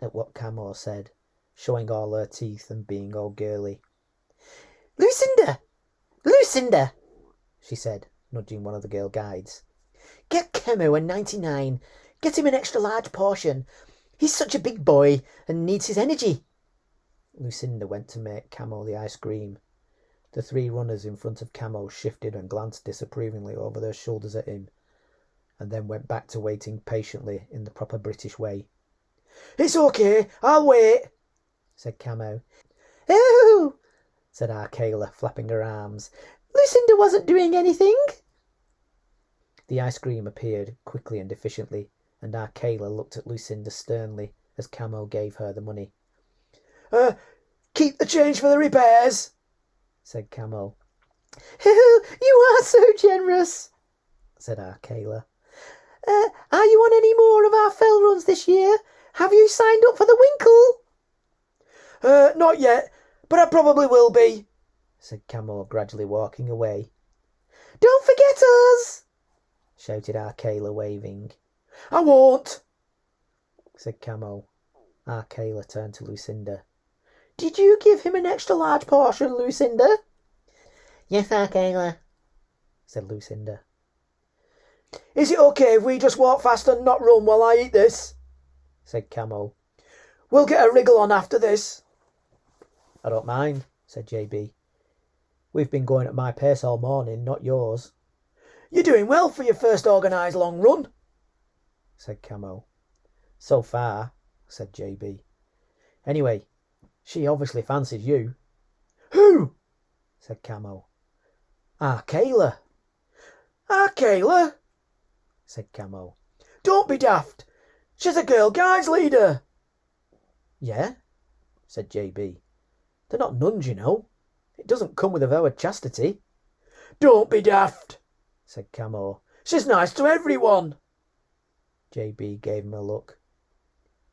at what Camo said, showing all her teeth and being all girly. Lucinda, she said, nudging one of the girl guides. Get Camo a 99. Get him an extra large portion. He's such a big boy and needs his energy. Lucinda went to make Camo the ice cream. The 3 runners in front of Camo shifted and glanced disapprovingly over their shoulders at him, and then went back to waiting patiently in the proper British way. It's okay, I'll wait, said Camo. Oh, said Arkayla, flapping her arms. Lucinda wasn't doing anything. The ice cream appeared quickly and efficiently, and Arkayla looked at Lucinda sternly as Camo gave her the money. Keep the change for the repairs, said Camo. Oh, you are so generous, said Arkayla. Are you on any more of our fell runs this year? Have you signed up for the Winkle? Not yet, but I probably will be, said Camo, gradually walking away. Don't forget us, shouted Arkayla, waving. I won't, said Camo. Arkayla turned to Lucinda. Did you give him an extra large portion, Lucinda? Yes, Arkayla, said Lucinda. Is it okay if we just walk fast and not run while I eat this? said Camo. We'll get a wriggle on after this. I don't mind, said JB. We've been going at my pace all morning, not yours. You're doing well for your first organised long run, said Camo. So far, said JB. Anyway, she obviously fancies you. Who? Said Camo. Kayla, Kayla? said Camo. Don't be daft. She's a Girl Guides leader. Yeah, said JB. They're not nuns, you know. It doesn't come with a vow of chastity. Don't be daft, said Camo. She's nice to everyone. JB gave him a look.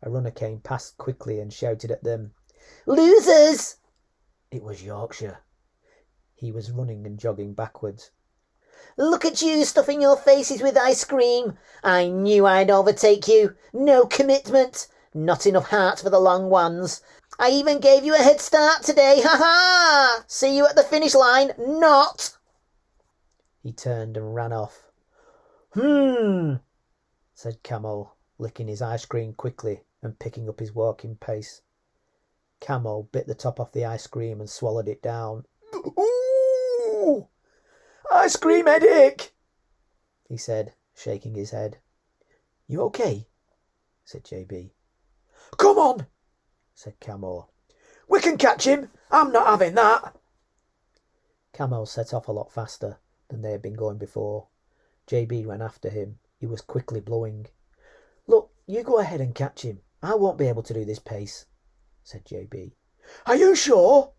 A runner came past quickly and shouted at them, Losers! It was Yorkshire. He was running and jogging backwards. Look at you stuffing your faces with ice cream. I knew I'd overtake you. No commitment. Not enough heart for the long ones. I even gave you a head start today. Ha ha! See you at the finish line. Not. He turned and ran off. Said Camo, licking his ice cream quickly and picking up his walking pace. Camo bit the top off the ice cream and swallowed it down. Ooh! Ice cream headache, he said, shaking his head. You okay? Said JB. Come on, said Camo. We can catch him. I'm not having that. Camo set off a lot faster than they had been going before. JB ran after him. He was quickly blowing. Look, you go ahead and catch him. I won't be able to do this pace, said JB. Are you sure?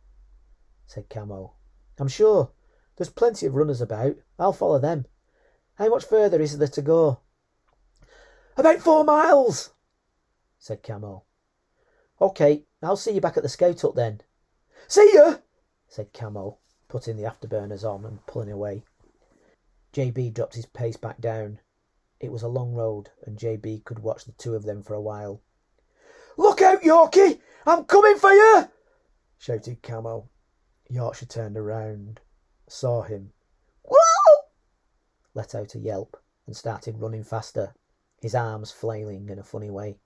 Said Camo. I'm sure. There's plenty of runners about. I'll follow them. How much further is there to go? About 4 miles, said Camo. OK, I'll see you back at the scout hut then. See ya, said Camo, putting the afterburners on and pulling away. JB dropped his pace back down. It was a long road, and JB could watch the two of them for a while. Look out, Yorkie! I'm coming for you! Shouted Camo. Yorkshire turned around, saw him, Whoa! let out a yelp, and started running faster, his arms flailing in a funny way.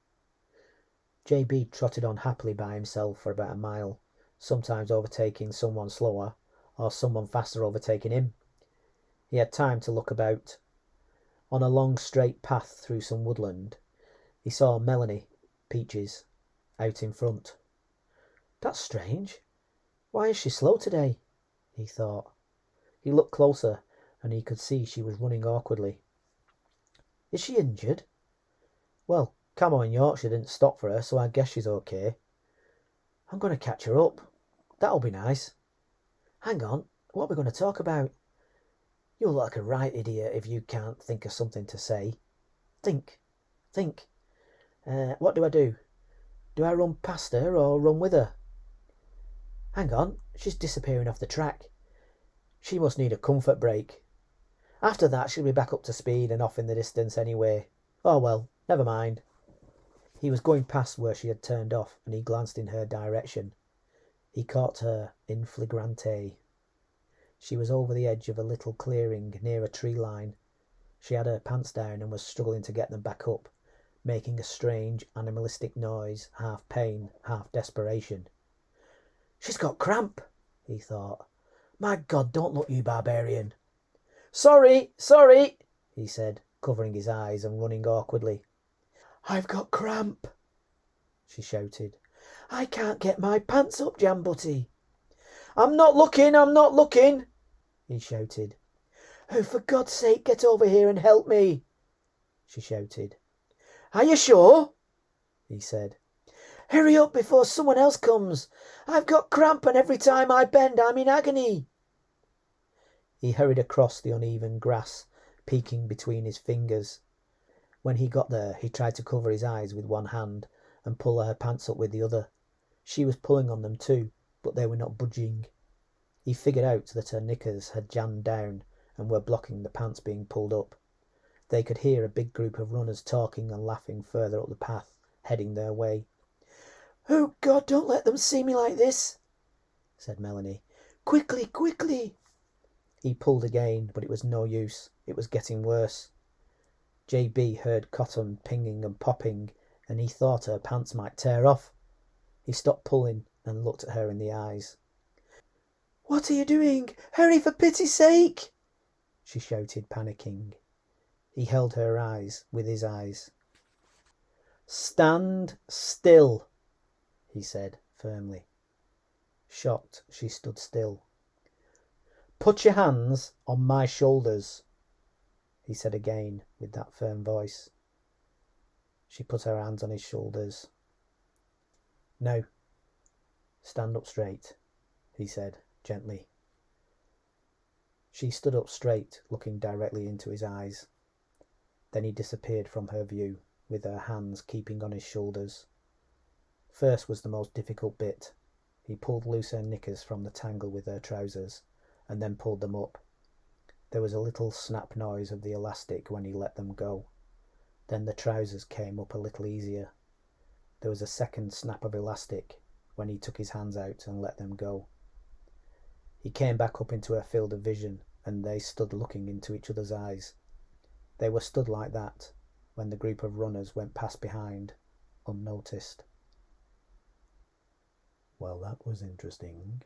JB trotted on happily by himself for about a mile, sometimes overtaking someone slower, or someone faster overtaking him. He had time to look about. On a long straight path through some woodland, he saw Melanie, Peaches, out in front. That's strange. Why is she slow today? He thought. He looked closer, and he could see she was running awkwardly. Is she injured? Well, Camo in Yorkshire didn't stop for her, so I guess she's okay. I'm going to catch her up. That'll be nice. Hang on, what are we going to talk about? You look like a right idiot if you can't think of something to say. Think. What do I do? Do I run past her or run with her? Hang on, she's disappearing off the track. She must need a comfort break. After that, she'll be back up to speed and off in the distance anyway. Oh well, never mind. He was going past where she had turned off, and he glanced in her direction. He caught her in flagrante. She was over the edge of a little clearing near a tree line. She had her pants down and was struggling to get them back up, making a strange animalistic noise, half pain, half desperation. She's got cramp, he thought. My God, don't look, you barbarian. Sorry, he said, covering his eyes and running awkwardly. I've got cramp, she shouted. I can't get my pants up, Jam Butty. I'm not looking, he shouted. Oh, for God's sake, get over here and help me, she shouted. Are you sure? He said. Hurry up before someone else comes. I've got cramp and every time I bend I'm in agony. He hurried across the uneven grass, peeking between his fingers. When he got there, he tried to cover his eyes with one hand and pull her pants up with the other. She was pulling on them too, but they were not budging. He figured out that her knickers had jammed down and were blocking the pants being pulled up. They could hear a big group of runners talking and laughing further up the path, heading their way. Oh God, don't let them see me like this, said Melanie. Quickly. He pulled again, but it was no use. It was getting worse. JB heard cotton pinging and popping, and he thought her pants might tear off. He stopped pulling and looked at her in the eyes. What are you doing? Hurry, for pity's sake, she shouted, panicking. He held her eyes with his eyes. "Stand still," he said firmly. Shocked, she stood still. "Put your hands on my shoulders," he said again with that firm voice. She put her hands on his shoulders. "No, stand up straight," he said gently. She stood up straight, looking directly into his eyes. Then he disappeared from her view, with her hands keeping on his shoulders. First was the most difficult bit. He pulled loose her knickers from the tangle with her trousers, and then pulled them up. There was a little snap noise of the elastic when he let them go. Then the trousers came up a little easier. There was a second snap of elastic when he took his hands out and let them go. He came back up into her field of vision, and they stood looking into each other's eyes. They were stood like that when the group of runners went past behind, unnoticed. "Well, that was interesting,"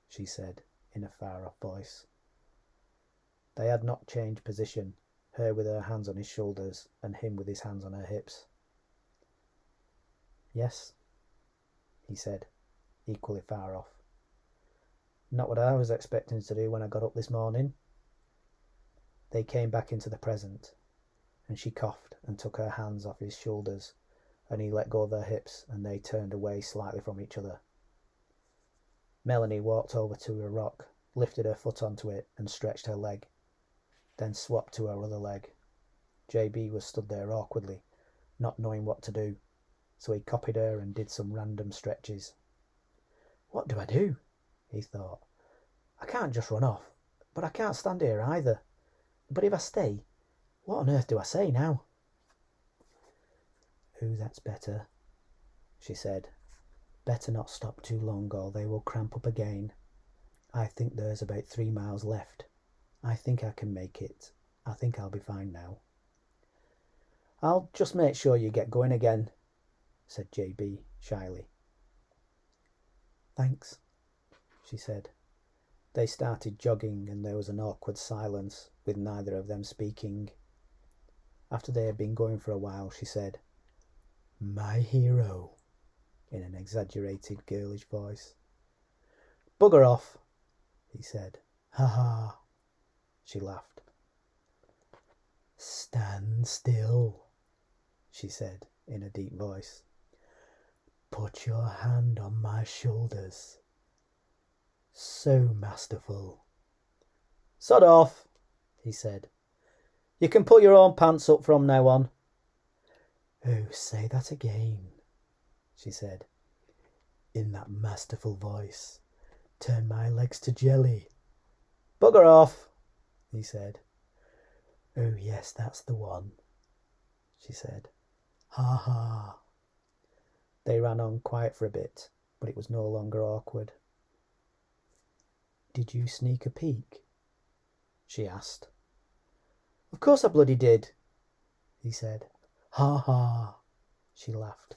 she said in a far-off voice. They had not changed position, her with her hands on his shoulders and him with his hands on her hips. "Yes," he said, equally far off. "Not what I was expecting to do when I got up this morning." They came back into the present, and she coughed and took her hands off his shoulders, and he let go of her hips, and they turned away slightly from each other. Melanie walked over to a rock, lifted her foot onto it and stretched her leg, then swapped to her other leg. JB was stood there awkwardly, not knowing what to do, so he copied her and did some random stretches. "What do I do?" he thought. "I can't just run off, but I can't stand here either. But if I stay, what on earth do I say now?" "Oh, that's better," she said. "Better not stop too long or they will cramp up again. I think there's about 3 miles left. I think I can make it. I think I'll be fine now." "I'll just make sure you get going again," said JB shyly. "Thanks," she said. They started jogging, and there was an awkward silence, with neither of them speaking. After they had been going for a while, she said, "My hero," in an exaggerated girlish voice. "Bugger off," he said. "Ha ha," she laughed. "Stand still," she said in a deep voice. "Put your hand on my shoulders. So masterful." "Sod off," he said. "You can pull your own pants up from now on." "Oh, say that again," she said, in that masterful voice. "Turn my legs to jelly." "Bugger off," he said. "Oh, yes, that's the one," she said. "Ha ha." They ran on quiet for a bit, but it was no longer awkward. "Did you sneak a peek?" she asked. "Of course I bloody did," he said. "Ha ha," she laughed.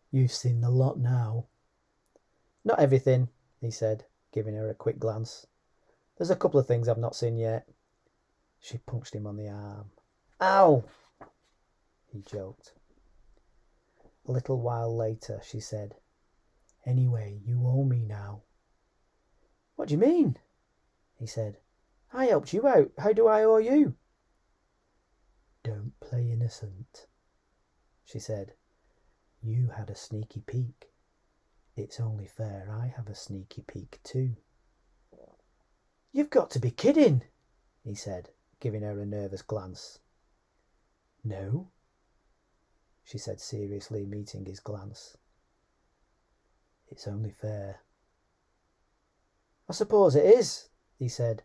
"You've seen the lot now." "Not everything," he said, giving her a quick glance. "There's a couple of things I've not seen yet." She punched him on the arm. "Ow!" he joked. A little while later she said, "Anyway, you owe me now." "What do you mean?" he said. "I helped you out. How do I owe you?" "Don't play innocent," she said. "You had a sneaky peek. It's only fair I have a sneaky peek too." "You've got to be kidding," he said, giving her a nervous glance. "No," she said seriously, meeting his glance. "It's only fair." "I suppose it is," he said,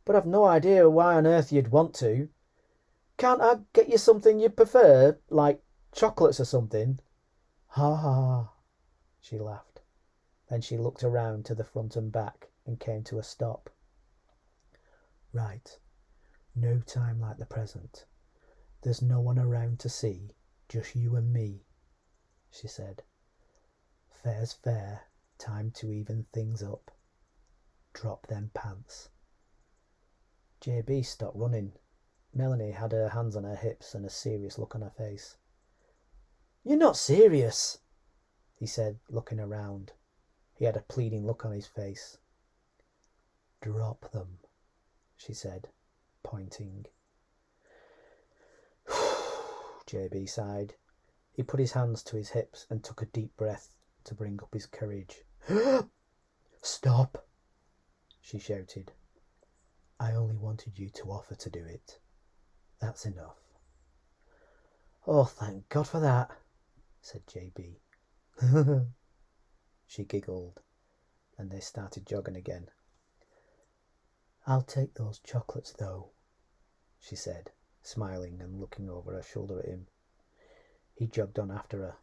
"but I've no idea why on earth you'd want to. Can't I get you something you'd prefer, like chocolates or something?" "Ha ha," she laughed. Then she looked around to the front and back and came to a stop. "Right, no time like the present. There's no one around to see, just you and me," she said. "Fair's fair, time to even things up. Drop them pants." JB stopped running. Melanie had her hands on her hips and a serious look on her face. You're not serious, he said, looking around. He had a pleading look on his face. Drop them, she said, pointing. JB sighed. He put his hands to his hips and took a deep breath to bring up his courage. Stop, she shouted. I only wanted you to offer to do it. That's enough. Oh, thank God for that, said JB. She giggled, and they started jogging again. I'll take those chocolates, though, she said, smiling and looking over her shoulder at him. He jogged on after her.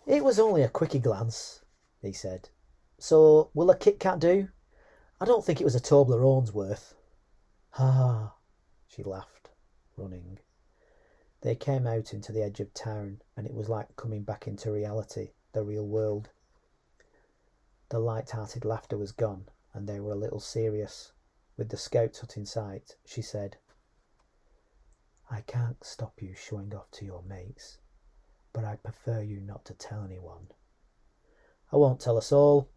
It was only a quickie glance, he said. So, will a Kit Kat do? I don't think it was a Toblerone's worth. Ha! She laughed, running. They came out into the edge of town, and it was like coming back into reality, the real world. The light-hearted laughter was gone, and they were a little serious. With the Scout hut in sight, she said, I can't stop you showing off to your mates, but I'd prefer you not to tell anyone. I won't tell us all,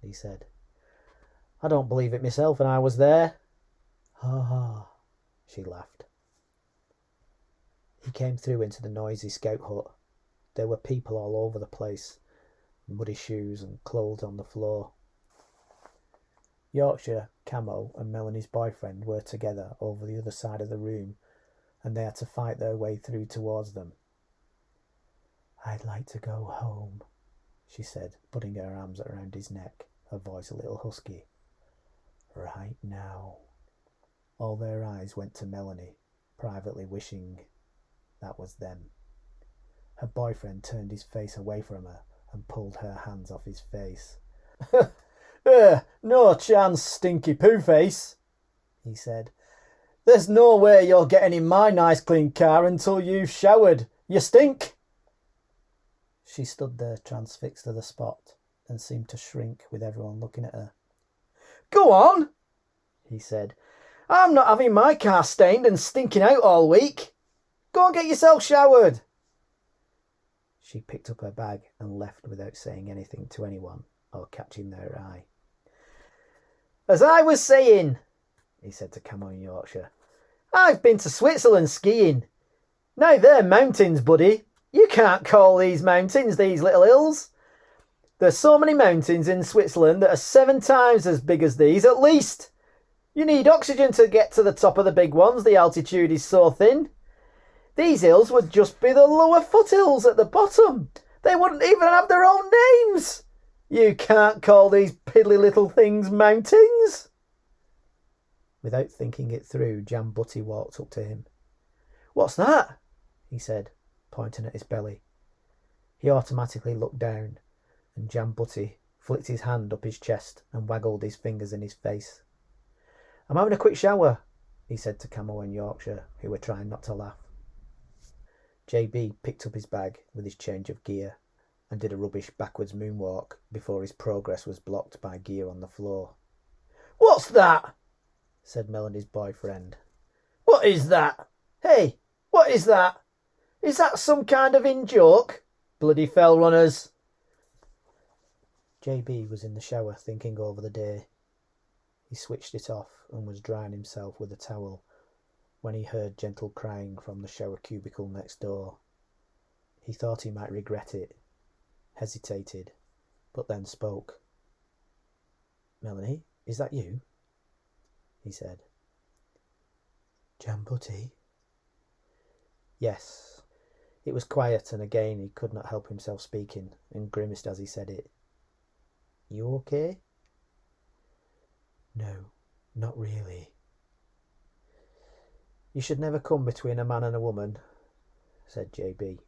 he said. I don't believe it myself, and I was there. Ha ha, she laughed. He came through into the noisy Scout hut. There were people all over the place, muddy shoes and clothes on the floor. Yorkshire, Camo and Melanie's boyfriend were together over the other side of the room, and they had to fight their way through towards them. I'd like to go home, she said, putting her arms around his neck, her voice a little husky. Right now. All their eyes went to Melanie, privately wishing that was them. Her boyfriend turned his face away from her and pulled her hands off his face. No chance, stinky poo face, he said. There's no way you're getting in my nice clean car until you've showered. You stink. She stood there transfixed to the spot and seemed to shrink with everyone looking at her. Go on, he said. I'm not having my car stained and stinking out all week. Go and get yourself showered. She picked up her bag and left without saying anything to anyone or catching their eye. As I was saying, he said to Camo in Yorkshire, I've been to Switzerland skiing. Now they're mountains, buddy. You can't call these mountains these little hills. There's so many mountains in Switzerland that are 7 times as big as these at least. You need oxygen to get to the top of the big ones. The altitude is so thin. These hills would just be the lower foothills at the bottom. They wouldn't even have their own names. You can't call these piddly little things mountains. Without thinking it through, Jam Butty walked up to him. What's that? He said, pointing at his belly. He automatically looked down, and Jam Butty flicked his hand up his chest and waggled his fingers in his face. I'm having a quick shower, he said to Camo and Yorkshire, who were trying not to laugh. JB picked up his bag with his change of gear and did a rubbish backwards moonwalk before his progress was blocked by gear on the floor. What's that? Said Melanie's boyfriend. What is that? Hey, what is that? Is that some kind of in-joke? Bloody fell runners. JB was in the shower thinking over the day. He switched it off and was drying himself with a towel when he heard gentle crying from the shower cubicle next door. He thought he might regret it, hesitated, but then spoke. Melanie, is that you? He said. Jam Butty? Yes. It was quiet, and again he could not help himself speaking, and grimaced as he said it. You okay? No, not really. You should never come between a man and a woman, said JB,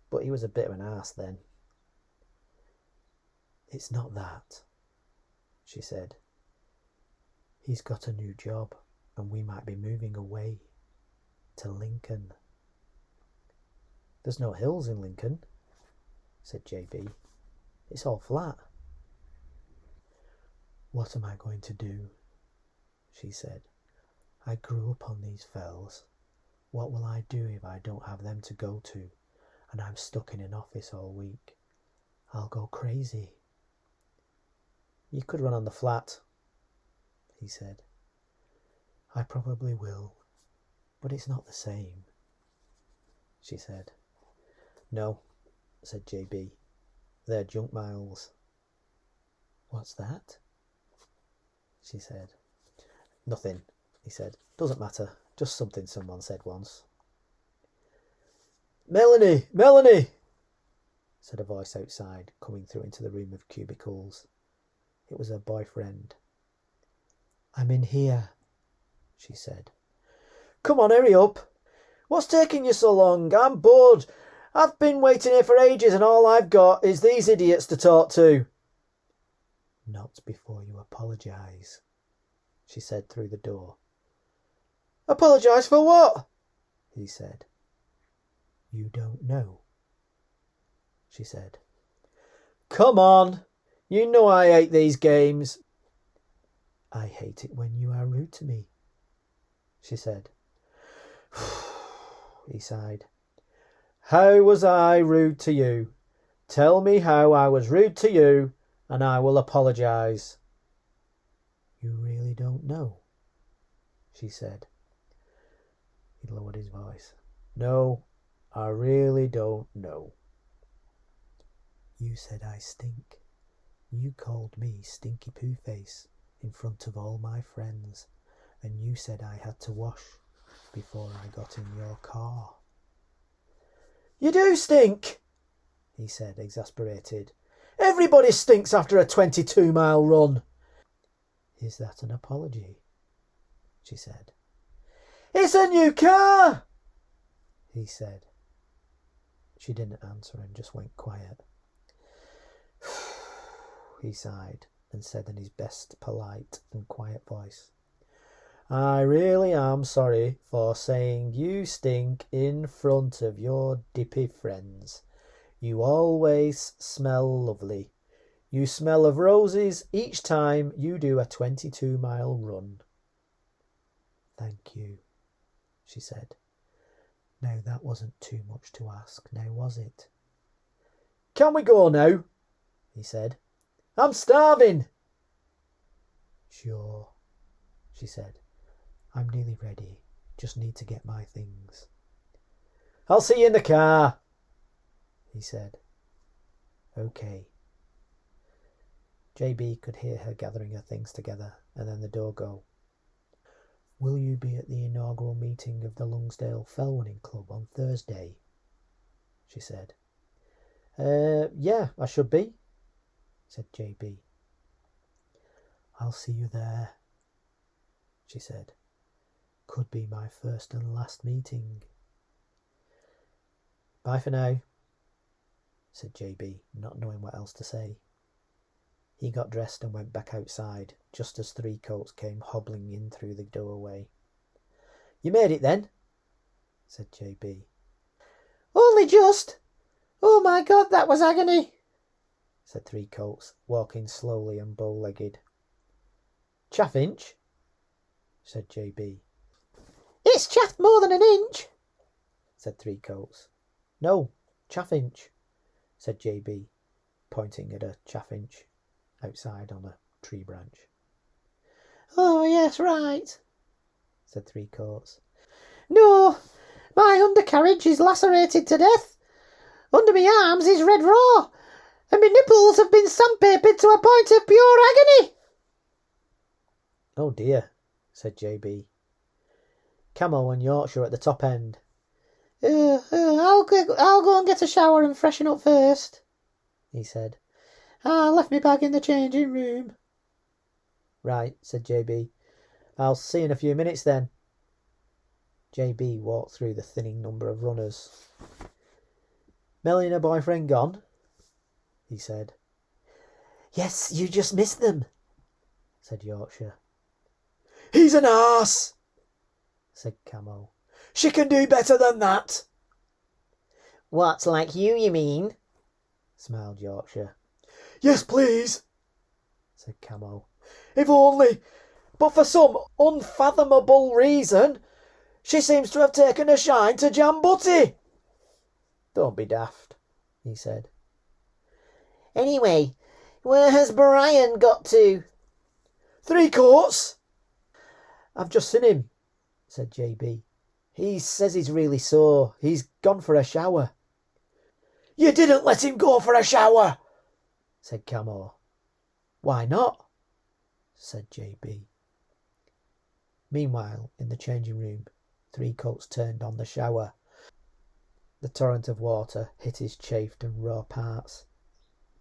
but he was a bit of an arse then. It's not that, she said. He's got a new job, and we might be moving away to Lincoln. There's no hills in Lincoln, said JB. It's all flat. What am I going to do? she said. I grew up on these fells. What will I do if I don't have them to go to, and I'm stuck in an office all week? I'll go crazy. You could run on the flat, he said. I probably will, but it's not the same, she said. No, said JB. They're junk miles. What's that? She said. Nothing, he said. Doesn't matter. Just something someone said once. Melanie! Melanie! Said a voice outside, coming through into the room of cubicles. It was her boyfriend. I'm in here, she said. Come on, hurry up. What's taking you so long? I'm bored. I've been waiting here for ages and all I've got is these idiots to talk to. Not before you apologise, she said through the door. Apologise for what? He said. You don't know, she said. Come on, you know I hate these games. I hate it when you are rude to me, she said. He sighed. How was I rude to you? Tell me how I was rude to you, and I will apologise. You really don't know, she said. He lowered his voice. No, I really don't know. You said I stink. You called me Stinky Poo Face in front of all my friends, and you said I had to wash before I got in your car. You do stink, he said, exasperated. Everybody stinks after a 22-mile run. Is that an apology? She said. It's a new car, he said. She didn't answer and just went quiet. He sighed and said in his best polite and quiet voice, I really am sorry for saying you stink in front of your dippy friends. You always smell lovely. You smell of roses each time you do a 22-mile run. Thank you, she said. Now that wasn't too much to ask, now was it? Can we go now? He said. I'm starving. Sure, she said. I'm nearly ready. Just need to get my things. I'll see you in the car, he said. Okay. JB could hear her gathering her things together and then the door go. Will you be at the inaugural meeting of the Lonsdale Fell Running Club on Thursday? She said. Yeah, I should be, said JB. I'll see you there, she said. Could be my first and last meeting. Bye for now, said JB, not knowing what else to say. He got dressed and went back outside, just as Three Coats came hobbling in through the doorway. You made it then, said JB. Only just. Oh my God, that was agony, said Three Coats, walking slowly and bow-legged. Chaffinch, said JB. It's chaffed more than an inch, said Three Coats. No, chaffinch, said JB, pointing at a chaffinch outside on a tree branch. Oh, yes, right, said Three Coats. No, my undercarriage is lacerated to death. Under my arms is red raw, and my nipples have been sandpapered to a point of pure agony. Oh dear, said JB. Camo and Yorkshire at the top end. I'll go and get a shower and freshen up first, he said. I left my bag in the changing room. Right, said JB. I'll see you in a few minutes then. JB walked through the thinning number of runners. Melly and her boyfriend gone? He said. Yes, you just missed them, said Yorkshire. He's an arse, said Camo. She can do better than that. What's like you mean? Smiled Yorkshire. Yes, please, said Camo. If only but for some unfathomable reason, she seems to have taken a shine to Jam Butty. Don't be daft, he said. Anyway, where has Brian got to? 3 courts. I've just seen him, said JB. He says he's really sore. He's gone for a shower. You didn't let him go for a shower, said Camo. Why not? Said JB. Meanwhile, in the changing room, 3 coats turned on the shower. The torrent of water hit his chafed and raw parts.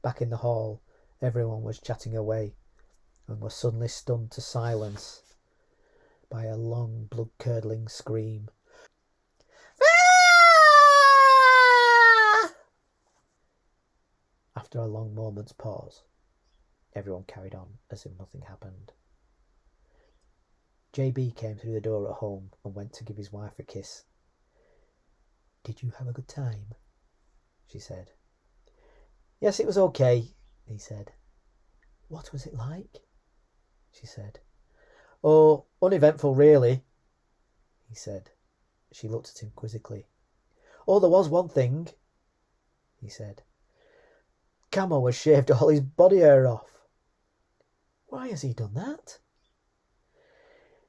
Back in the hall, everyone was chatting away and was suddenly stunned to silence by a long, blood-curdling scream. Ah! After a long moment's pause, everyone carried on as if nothing happened. JB came through the door at home and went to give his wife a kiss. Did you have a good time? She said. Yes, it was okay, he said. What was it like? She said. Oh, uneventful really, he said. She looked at him quizzically. Oh, there was one thing, he said. Camo has shaved all his body hair off. Why has he done that?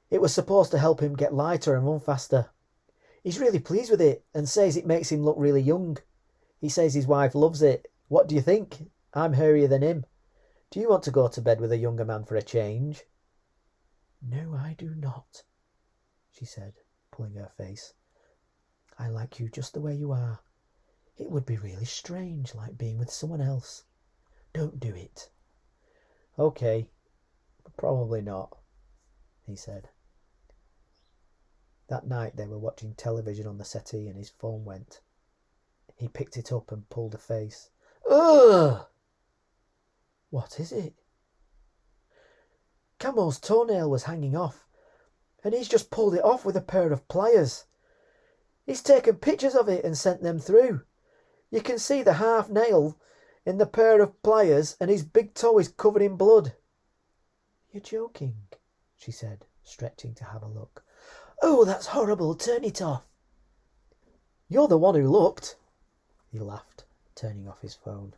It was supposed to help him get lighter and run faster. He's really pleased with it and says it makes him look really young. He says his wife loves it. What do you think? I'm hairier than him. Do you want to go to bed with a younger man for a change? No, I do not, she said, pulling her face. I like you just the way you are. It would be really strange, like being with someone else. Don't do it. Okay, probably not, he said. That night they were watching television on the settee and his phone went. He picked it up and pulled a face. Ugh! What is it? Camo's toenail was hanging off, and he's just pulled it off with a pair of pliers. He's taken pictures of it and sent them through. You can see the half nail in the pair of pliers, and his big toe is covered in blood. You're joking, she said, stretching to have a look. Oh, that's horrible. Turn it off. You're the one who looked, he laughed, turning off his phone.